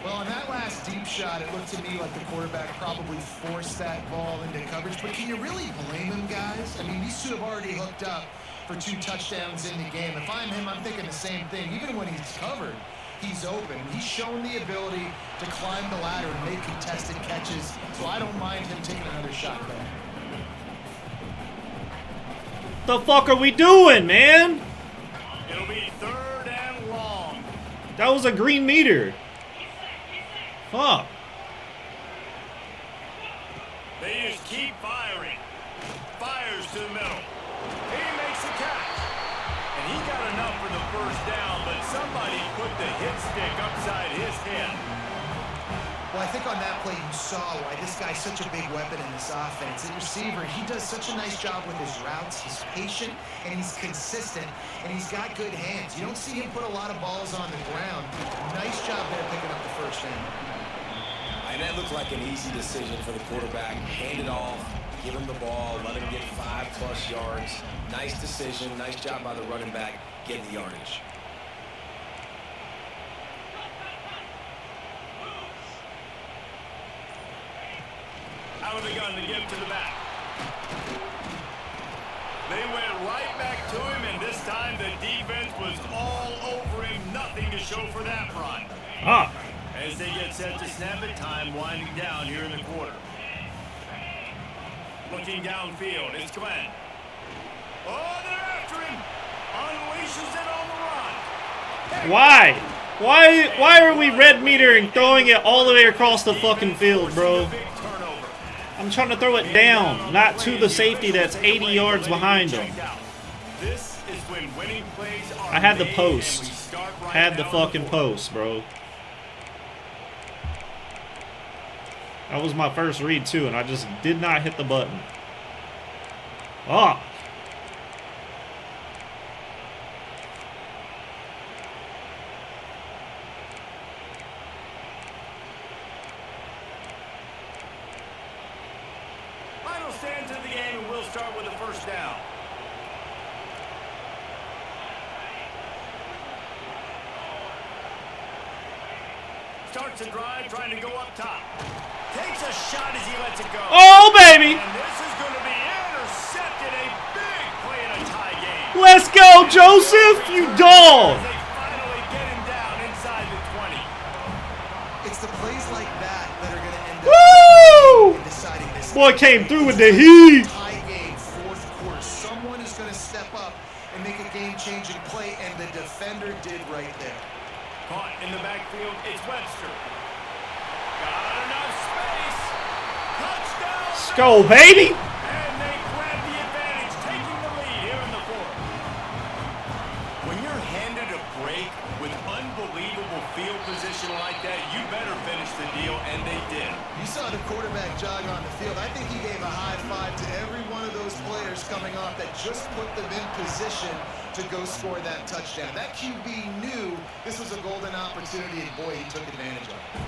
Well, on that last deep shot, it looked to me like the quarterback probably forced that ball into coverage. But can you really blame him, guys? I mean, these two have already hooked up for 2 touchdowns in the game. If I'm him, I'm thinking the same thing. Even when he's covered, he's open. He's shown the ability to climb the ladder and make contested catches. So I don't mind him taking another shot there. The fuck are we doing, man? It'll be 3rd and long. That was a green meter. Fuck. They just keep firing. Fires to the middle. He makes the catch. And he got enough for the 1st down, but somebody put the hit stick upside his head. Well, I think on that play you saw why this guy's such a big weapon in this offense. The receiver, he does such a nice job with his routes. He's patient, and he's consistent, and he's got good hands. You don't see him put a lot of balls on the ground. Nice job there picking up the 1st down. And that looked like an easy decision for the quarterback. Hand it off, give him the ball, let him get 5+ yards. Nice decision, nice job by the running back, getting the yardage. Out of the gun to give to the back. They went right back to him, and this time the defense was all over him. Nothing to show for that run. Ah. As they get set to snap it, time winding down here in the quarter. Looking downfield, it's Glenn. Oh, they're after him. Unleashes it on the run. Why? Why are we red metering throwing it all the way across the fucking field, bro? I'm trying to throw it down, not to the safety that's 80 yards behind him. I had the post. Had the fucking post, bro. That was my first read, too, and I just did not hit the button. Oh. Final stands of the game, and we'll start with the 1st down. Starts the drive, trying to go up top. Takes a shot as he lets it go. Oh, baby! And this is going to be intercepted. A big play in a tie game. Let's go, Joseph, you dog! They finally get him down inside the 20. It's the plays like that that are going to end Woo! up in deciding this. Boy came through with the heat. Tie game, 4th quarter. Someone is going to step up and make a game-changing play, and the defender did right there. Caught in the backfield, it's Webster. Got enough space. Touchdown. Let's go, baby! And they grab the advantage, taking the lead here in the 4th. When you're handed a break with unbelievable field position like that, you better finish the deal, and they did. You saw the quarterback jog on the field. I think he gave a high five to every one of those players coming off that just put them in position to go score that touchdown. That QB knew this was a golden opportunity, and boy, he took advantage of it.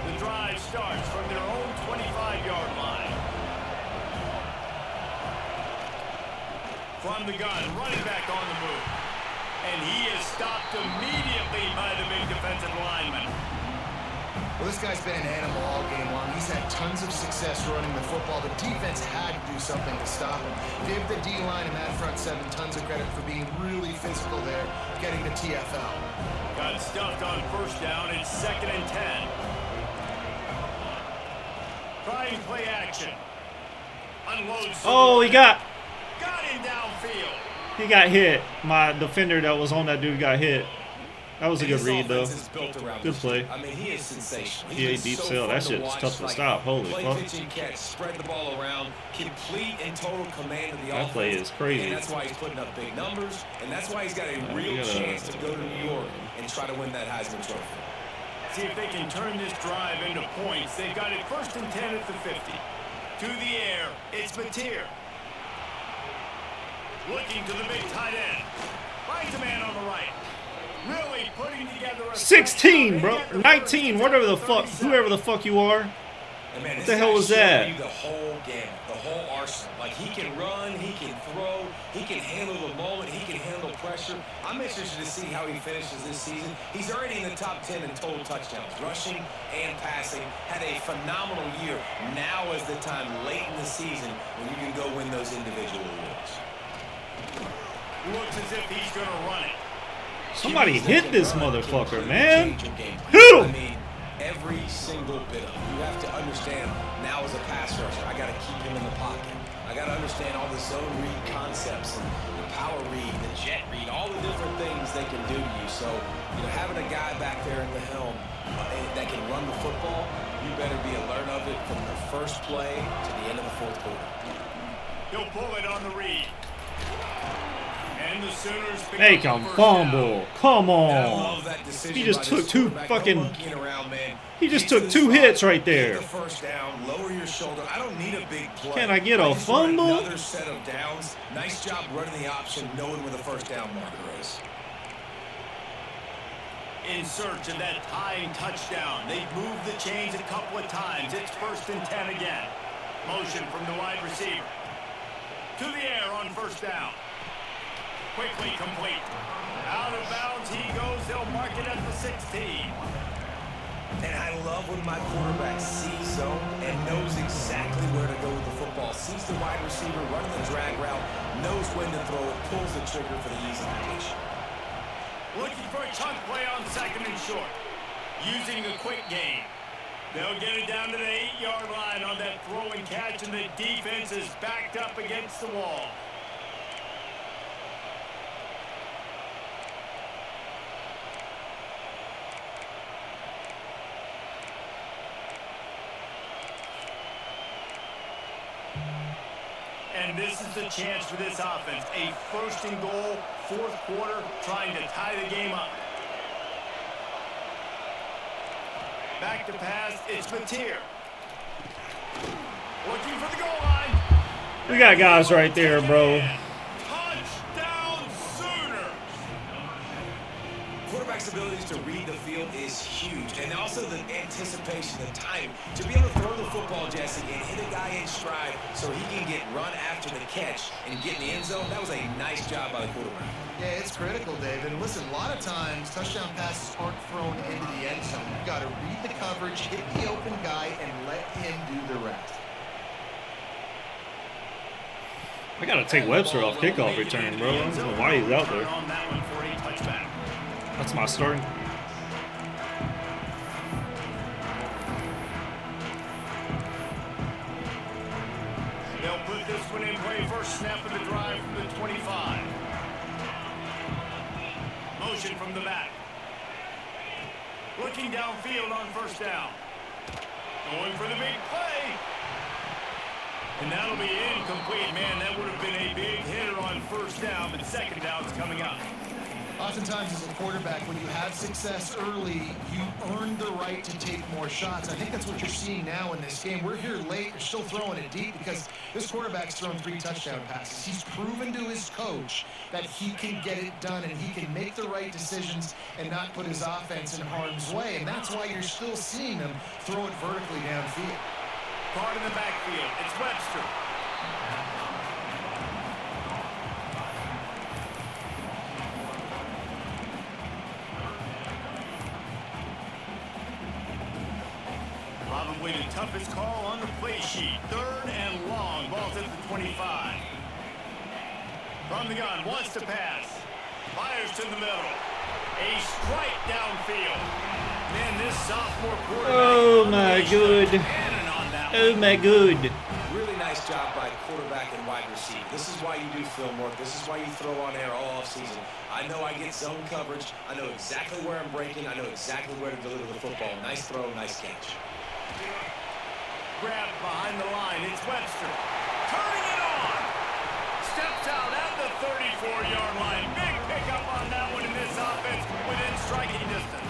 The drive starts from their own 25-yard line. From the gun, running back on the move. And he is stopped immediately by the big defensive lineman. Well, this guy's been an animal all game long. He's had tons of success running the football. The defense had to do something to stop him. Give the D-line and that front 7 tons of credit for being really physical there, getting the TFL. Got stuffed on 1st down. It's 2nd and 10. Trying play action. Unloads. Oh, he got him downfield. He got hit. My defender that was on that dude got hit. That was a good read, though. Good play. I mean, he is sensational. Yeah, deep sell. That shit's tough to stop. Holy fuck. Pitching catch, spread the ball around, complete and total command of the That offense. play is crazy. And that's why he's putting up big numbers, and that's why he's got a real chance to go to New York and try to win that Heisman Trophy. See if they can turn this drive into points. They've got it 1st and 10 at the 50. To the air, it's Mateer. Looking to the big tight end. Finds a man on the right. Really putting together 16, bro. 19, whatever the fuck, whoever the fuck you are. Man, what the hell was that? The whole game, the whole arsenal. Like, he can run, he can throw, he can handle the moment, he can handle pressure. I'm interested to see how he finishes this season. He's already in the top 10 in total touchdowns, rushing and passing. Had a phenomenal year. Now is the time late in the season when you can go win those individual awards. Looks as if he's going to run it. Somebody hit this motherfucker, man. Hit him. Every single bit of it. You have to understand now as a pass rusher, I got to keep him in the pocket. I got to understand all the zone read concepts and the power read, the jet read, all the different things they can do to you. So, having a guy back there in the helm that can run the football, you better be alert of it from the first play to the end of the fourth quarter. He'll pull it on the read. And the Sooners pick Make him fumble. Come on. He just took two fucking. He just took 2 hits right there. First down, lower your shoulder. I don't need a big play. Can I get a fumble? Another set of downs. Nice job running the option, knowing where the first down marker is. In search of that tying touchdown. They've moved the chains a couple of times. It's 1st and 10 again. Motion from the wide receiver. To the air on first down. Quickly complete. Out of bounds he goes. They'll mark it at the 16. And I love when my quarterback sees zone and knows exactly where to go with the football. Sees the wide receiver running the drag route, knows when to throw it, pulls the trigger for the easy completion. Looking for a chunk play on 2nd and short. Using a quick game. They'll get it down to the 8-yard line on that throw and catch, and the defense is backed up against the wall. And this is the chance for this offense. A 1st and goal, 4th quarter, trying to tie the game up. Back to pass, it's Mateer. Looking for the goal line. We got guys right there, bro. Touchdown Sooners. Quarterback's abilities to read the field is huge. And also the anticipation, the time. To be able to throw the football, Jesse, and hit a guy in stride so he can get run after the catch and get in the end zone, that was a nice job by the quarterback. Yeah, it's critical, David. And listen, a lot of times touchdown passes aren't thrown into the end zone. You've got to read the coverage, hit the open guy, and let him do the rest. I gotta take Webster off kickoff return, bro. I don't know why he's out there. That's my starting. They'll put this one in play. First snap of the drive from the 25. Motion from the back. Looking downfield on first down. Going for the big play. And that'll be incomplete. Man, that would have been a big hitter on first down, but 2nd down's coming up. Oftentimes as a quarterback, when you have success early, you earn the right to take more shots. I think that's what you're seeing now in this game. We're here late. You're still throwing it deep because this quarterback's thrown 3 touchdown passes. He's proven to his coach that he can get it done and he can make the right decisions and not put his offense in harm's way. And that's why you're still seeing him throw it vertically downfield. Card in the backfield. It's Webster. Probably the toughest call on the play sheet. 3rd and long. Ball's at the 25. From the gun. Wants to pass. Fires to the middle. A strike downfield. Man, this sophomore quarterback. Oh my good. Oh my good. Really nice job by quarterback and wide receiver. This is why you do film work. This is why you throw on air all offseason. I know I get zone coverage. I know exactly where I'm breaking. I know exactly where to deliver the football. Nice throw, nice catch. Grab behind the line. It's Webster. Turning it on. Steps out at the 34-yard line. Big pickup on that one in this offense within striking distance.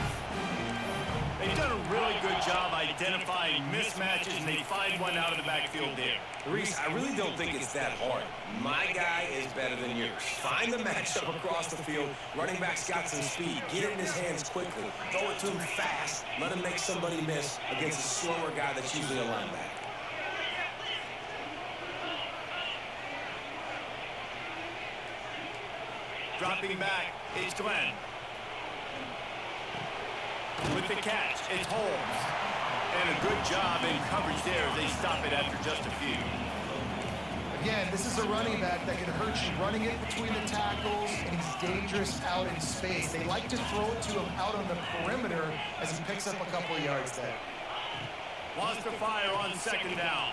They've done a really good job identifying mismatches, and they find get one out of the backfield there. Reese, I really don't think it's that hard. My guy is better than yours. Find the matchup across the field. Running back's got some speed. Get it in his hands quickly. Throw it to him fast. Let him make somebody miss against a slower guy that's usually a linebacker. Dropping back, it's Glenn. With the catch, it's Holmes. And a good job in coverage there as they stop it after just a few. Again, this is a running back that can hurt you running it between the tackles, and he's dangerous out in space. They like to throw it to him out on the perimeter as he picks up a couple of yards there. Wants to fire on 2nd down.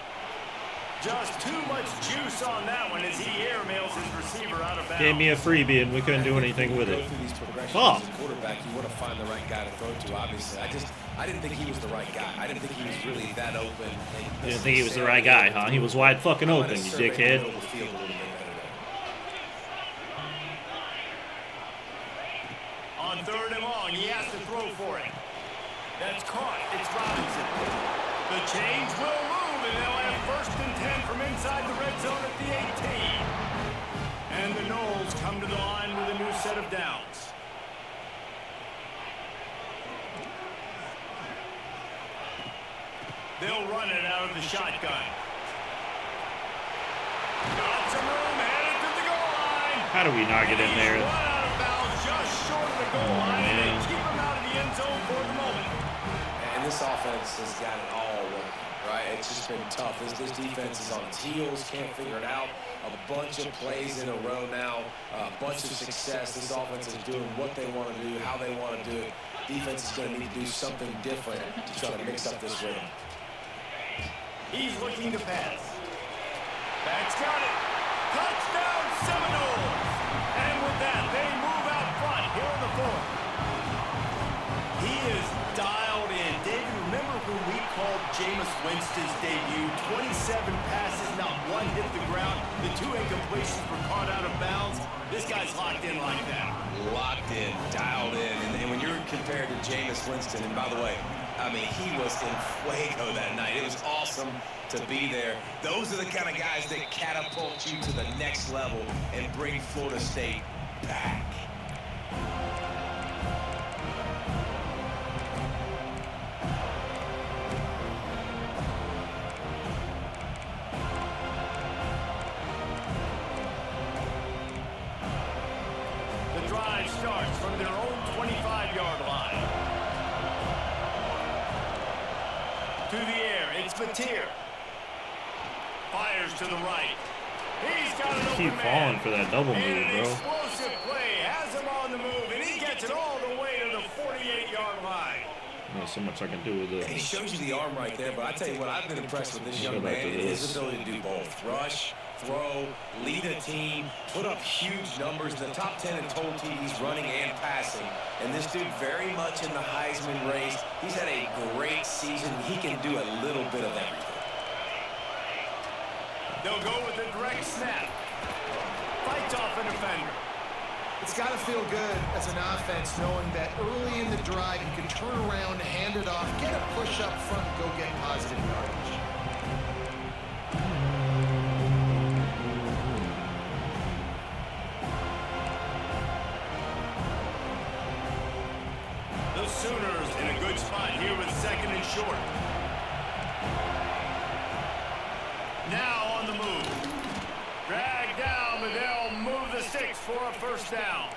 Just too much juice on that one as he airmails his receiver out of bounds. Gave me a freebie and we couldn't do anything with it. Oh. As a quarterback, you want to find the right guy to throw to, obviously. I didn't think he was the right guy. I didn't think he was really that open. You didn't think he was the right guy, huh? He was wide fucking open, you dickhead. On 3rd and long, he has to throw for it. That's caught. It's Robinson. The change will move, and they'll have 1st and 10 from inside the red zone at the 18. And the Knowles come to the line with a new set of downs. They'll run it out of the shotgun. Got some room, headed to the goal line. How do we not get in there? Run out of bounds just short of the goal line, and they keep him out of the end zone for the moment. And this offense has got it all wrong, right? It's just been tough. This defense is on its heels, can't figure it out. A bunch of plays in a row now, a bunch of success. This offense is doing what they want to do, how they want to do it. Defense is going to need to do something different to try to mix up this rhythm. He's looking to pass. Back's got it. Touchdown Seminoles! And with that, they move out front here in the 4th. He is dialed in. David, remember who we called Jameis Winston's debut? 27 passes, not one hit the ground. The 2 incompletions were caught out of bounds. This guy's locked in like that. Locked in, dialed in. And when you're compared to Jameis Winston, and by the way, I mean, he was in fuego that night. It was awesome to be there. Those are the kind of guys that catapult you to the next level and bring Florida State back. The drive starts from their own 25-yard line. To the air, it's Mateer. Fires to the right. He's got an Keep open falling man. for that double And move, an bro. explosive play has him on the move, and he gets it all the way to the 48-yard line. Not so much I can do with it. He shows you the arm right there, but I tell you what, I've been impressed with this young man is his ability to do both. Rush, throw, lead a team, put up huge numbers. The top 10 in total TDs running and passing. And this dude very much in the Heisman race. He's had a great season. He can do a little bit of everything. They'll go with a direct snap. Fights off a defender. It's got to feel good as an offense knowing that early in the drive you can turn around, hand it off, get a push up front, and go get positive yardage. The Sooners in a good spot here with 2nd and short. Now on the move. Drag down, but they'll move the sticks for a 1st down.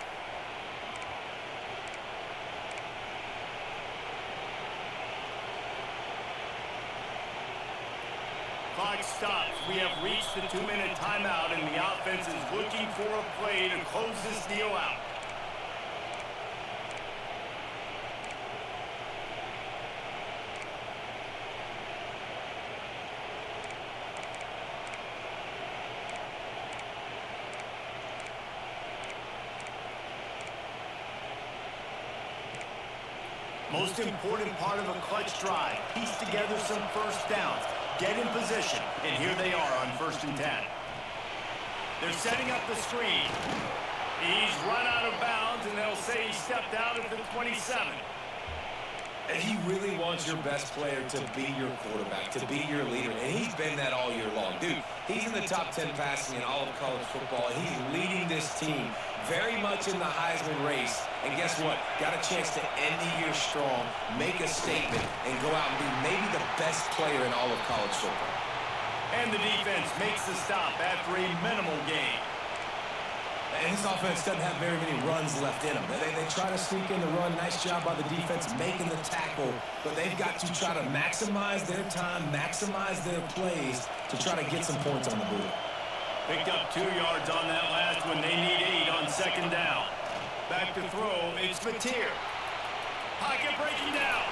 Clock stops. We have reached the 2-minute timeout, and the offense is looking for a play to close this deal out. Most important part of a clutch drive. Piece together some 1st downs. Get in position. And here they are on 1st and 10. They're setting up the screen. He's run out of bounds, and they'll say he stepped out at the 27. And he really wants your best player to be your quarterback, to be your leader. And he's been that all year long. Dude, he's in the top 10 passing in all of college football. And he's leading this team very much in the Heisman race. And guess what? Got a chance to end the year strong, make a statement, and go out and be maybe the best player in all of college football. And the defense makes the stop after a minimal gain. And this offense doesn't have very many runs left in them. They try to sneak in the run. Nice job by the defense making the tackle. But they've got to try to maximize their time, maximize their plays to try to get some points on the board. Picked up 2 yards on that last one. They need 8 on second down. Back to throw. It's Mateer. Pocket breaking down.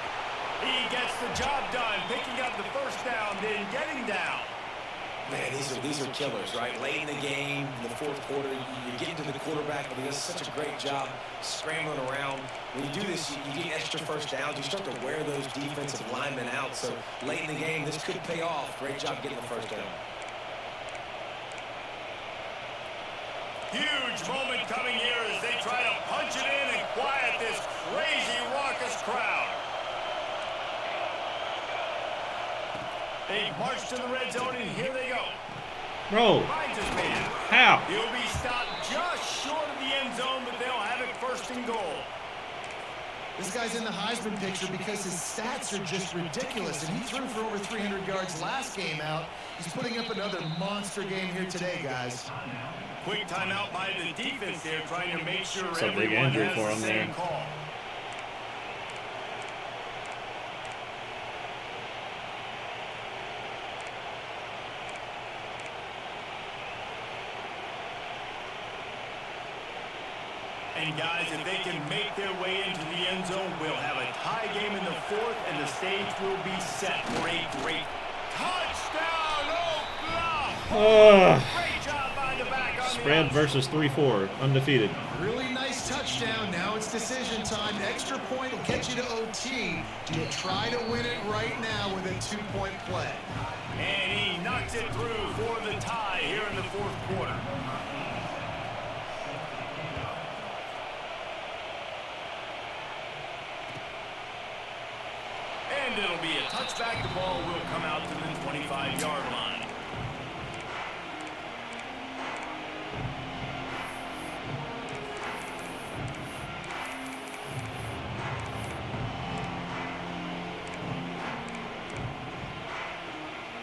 He gets the job done, picking up the first down, then getting down. Man, these are killers, right? Late in the game, in the fourth quarter, you're getting to the quarterback, but he does such a great job scrambling around. When you do this, you get extra first downs. You start to wear those defensive linemen out. So late in the game, this could pay off. Great job getting the first down. Huge moment coming here as they try to punch it in and quiet this crazy, raucous crowd. They march to the red zone, and here they go. Bro, Finds his man. how? He'll be stopped just short of the end zone, but they'll have it first and goal. This guy's in the Heisman picture because his stats are just ridiculous, and he threw for over 300 yards last game out. He's putting up another monster game here today, guys. Quick timeout by the defense there, trying to make sure Some big everyone injury has for the him same there. call. And guys, if they can make their way into the end zone, we'll have a tie game in the fourth, and the stage will be set for a great touchdown. Great job by the back on Spread versus 3-4, undefeated. Really nice touchdown. Now it's decision time. Extra point will get you to OT. Do you try to win it right now with a 2-point play? And he knocks it through for the tie here in the fourth quarter. And it'll be a touchback. The ball will come out to the 25-yard line.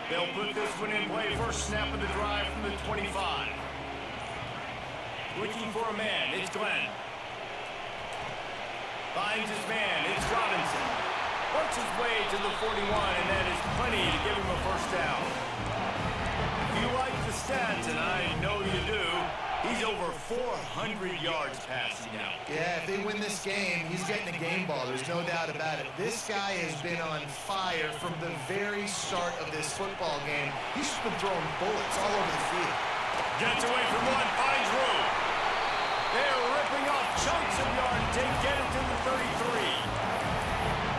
They'll put this one in play. First snap of the drive from the 25. Looking for a man. It's Glenn. Finds his man. It's Robinson. Works his way to the 41, and that is plenty to give him a first down. If you like the stats, and I know you do, he's over 400 yards passing now. Yeah, if they win this game, he's getting a game ball. There's no doubt about it. This guy has been on fire from the very start of this football game. He's just been throwing bullets all over the field. Gets away from one, finds room. They're ripping off chunks of yards to get it to the 33.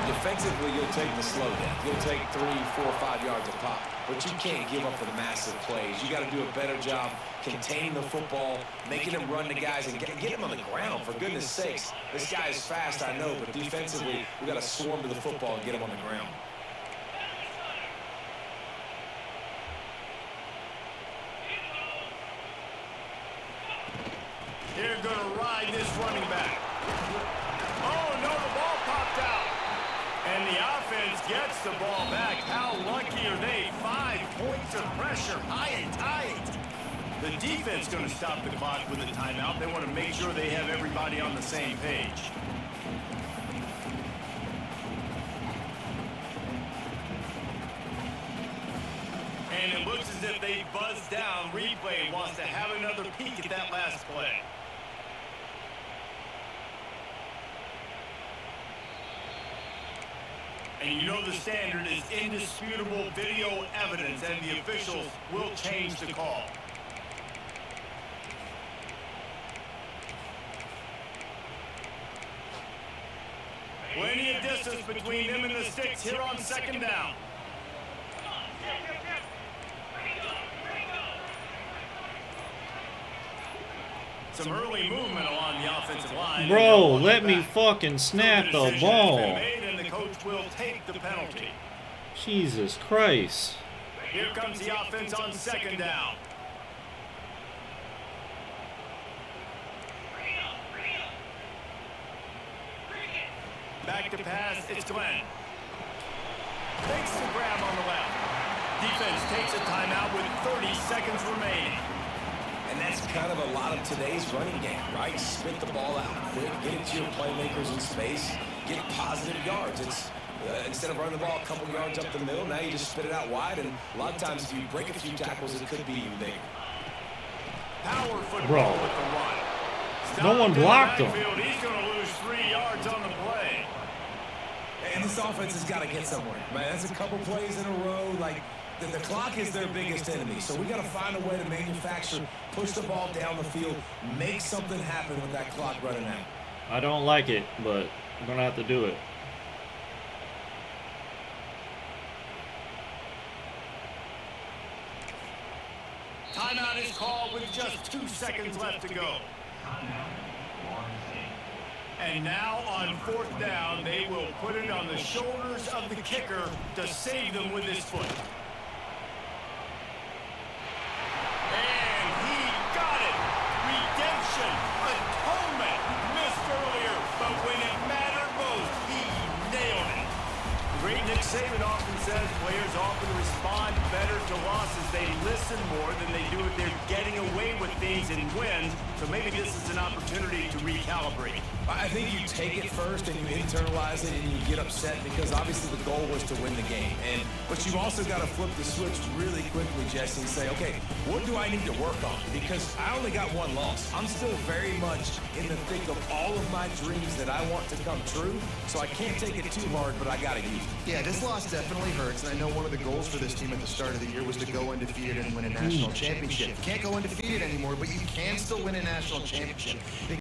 Defensively, you'll take the slow down. You'll take 3, 4, 5 yards a pop. But you can't give up the massive plays. You got to do a better job containing the football, making him run the guys, and get him on the ground, for goodness sakes. This guy is fast, I know, but defensively, we got to swarm to the football and get him on the ground. They're going to ride this running back. Oh, no, the ball popped out. And the offense gets the ball back. How lucky are they? 5 points of pressure, high and tight. The defense going to stop the clock with a timeout. They want to make sure they have everybody on the same page. And it looks as if they buzzed down. Replay wants to have another peek at that last play. And you know the standard is indisputable video evidence, and the officials will change the call. Plenty of distance between them and the sticks here on second down. Some early movement along the offensive line. Bro, let me fucking snap the ball. And the coach will take the penalty. Jesus Christ. Here comes the offense on second down. Back to pass, it's Glenn. Takes the grab on the left. Defense takes a timeout with 30 seconds remaining. And that's kind of a lot of today's running game, right? Spit the ball out quick, get it to your playmakers in space, get positive yards. It's instead of running the ball a couple yards up the middle, now you just spit it out wide, and a lot of times if you break a few tackles, it could be even bigger. Power football Bro. with the run. No one blocked him. He's going to lose 3 yards on the play. And this offense has got to get somewhere, man. That's a couple plays in a row. Like, the clock is their biggest enemy. So we got to find a way to manufacture, push the ball down the field, make something happen with that clock running out. I don't like it, but I'm going to have to do it. Timeout is called with just 2 seconds left to go. And now on fourth down, they will put it on the shoulders of the kicker to save them with his foot. And he got it. Redemption, atonement, missed earlier, but when it mattered most, he nailed it. Great Nick Saban often says players often respond better to losses. They listen more than they do if they're getting away with things and wins. So maybe this is an opportunity to recalibrate. I think you take it first and you internalize it and you get upset because obviously the goal was to win the game. But you've also got to flip the switch really quickly, Jesse, and say, okay, what do I need to work on? Because I only got one loss. I'm still very much in the thick of all of my dreams that I want to come true. So I can't take it too hard, but I got to use it. Yeah, this loss definitely hurts, and I know one of the goals for this team at the start of the year was to go undefeated and win a national championship. You can't go undefeated anymore, but you can still win a national championship.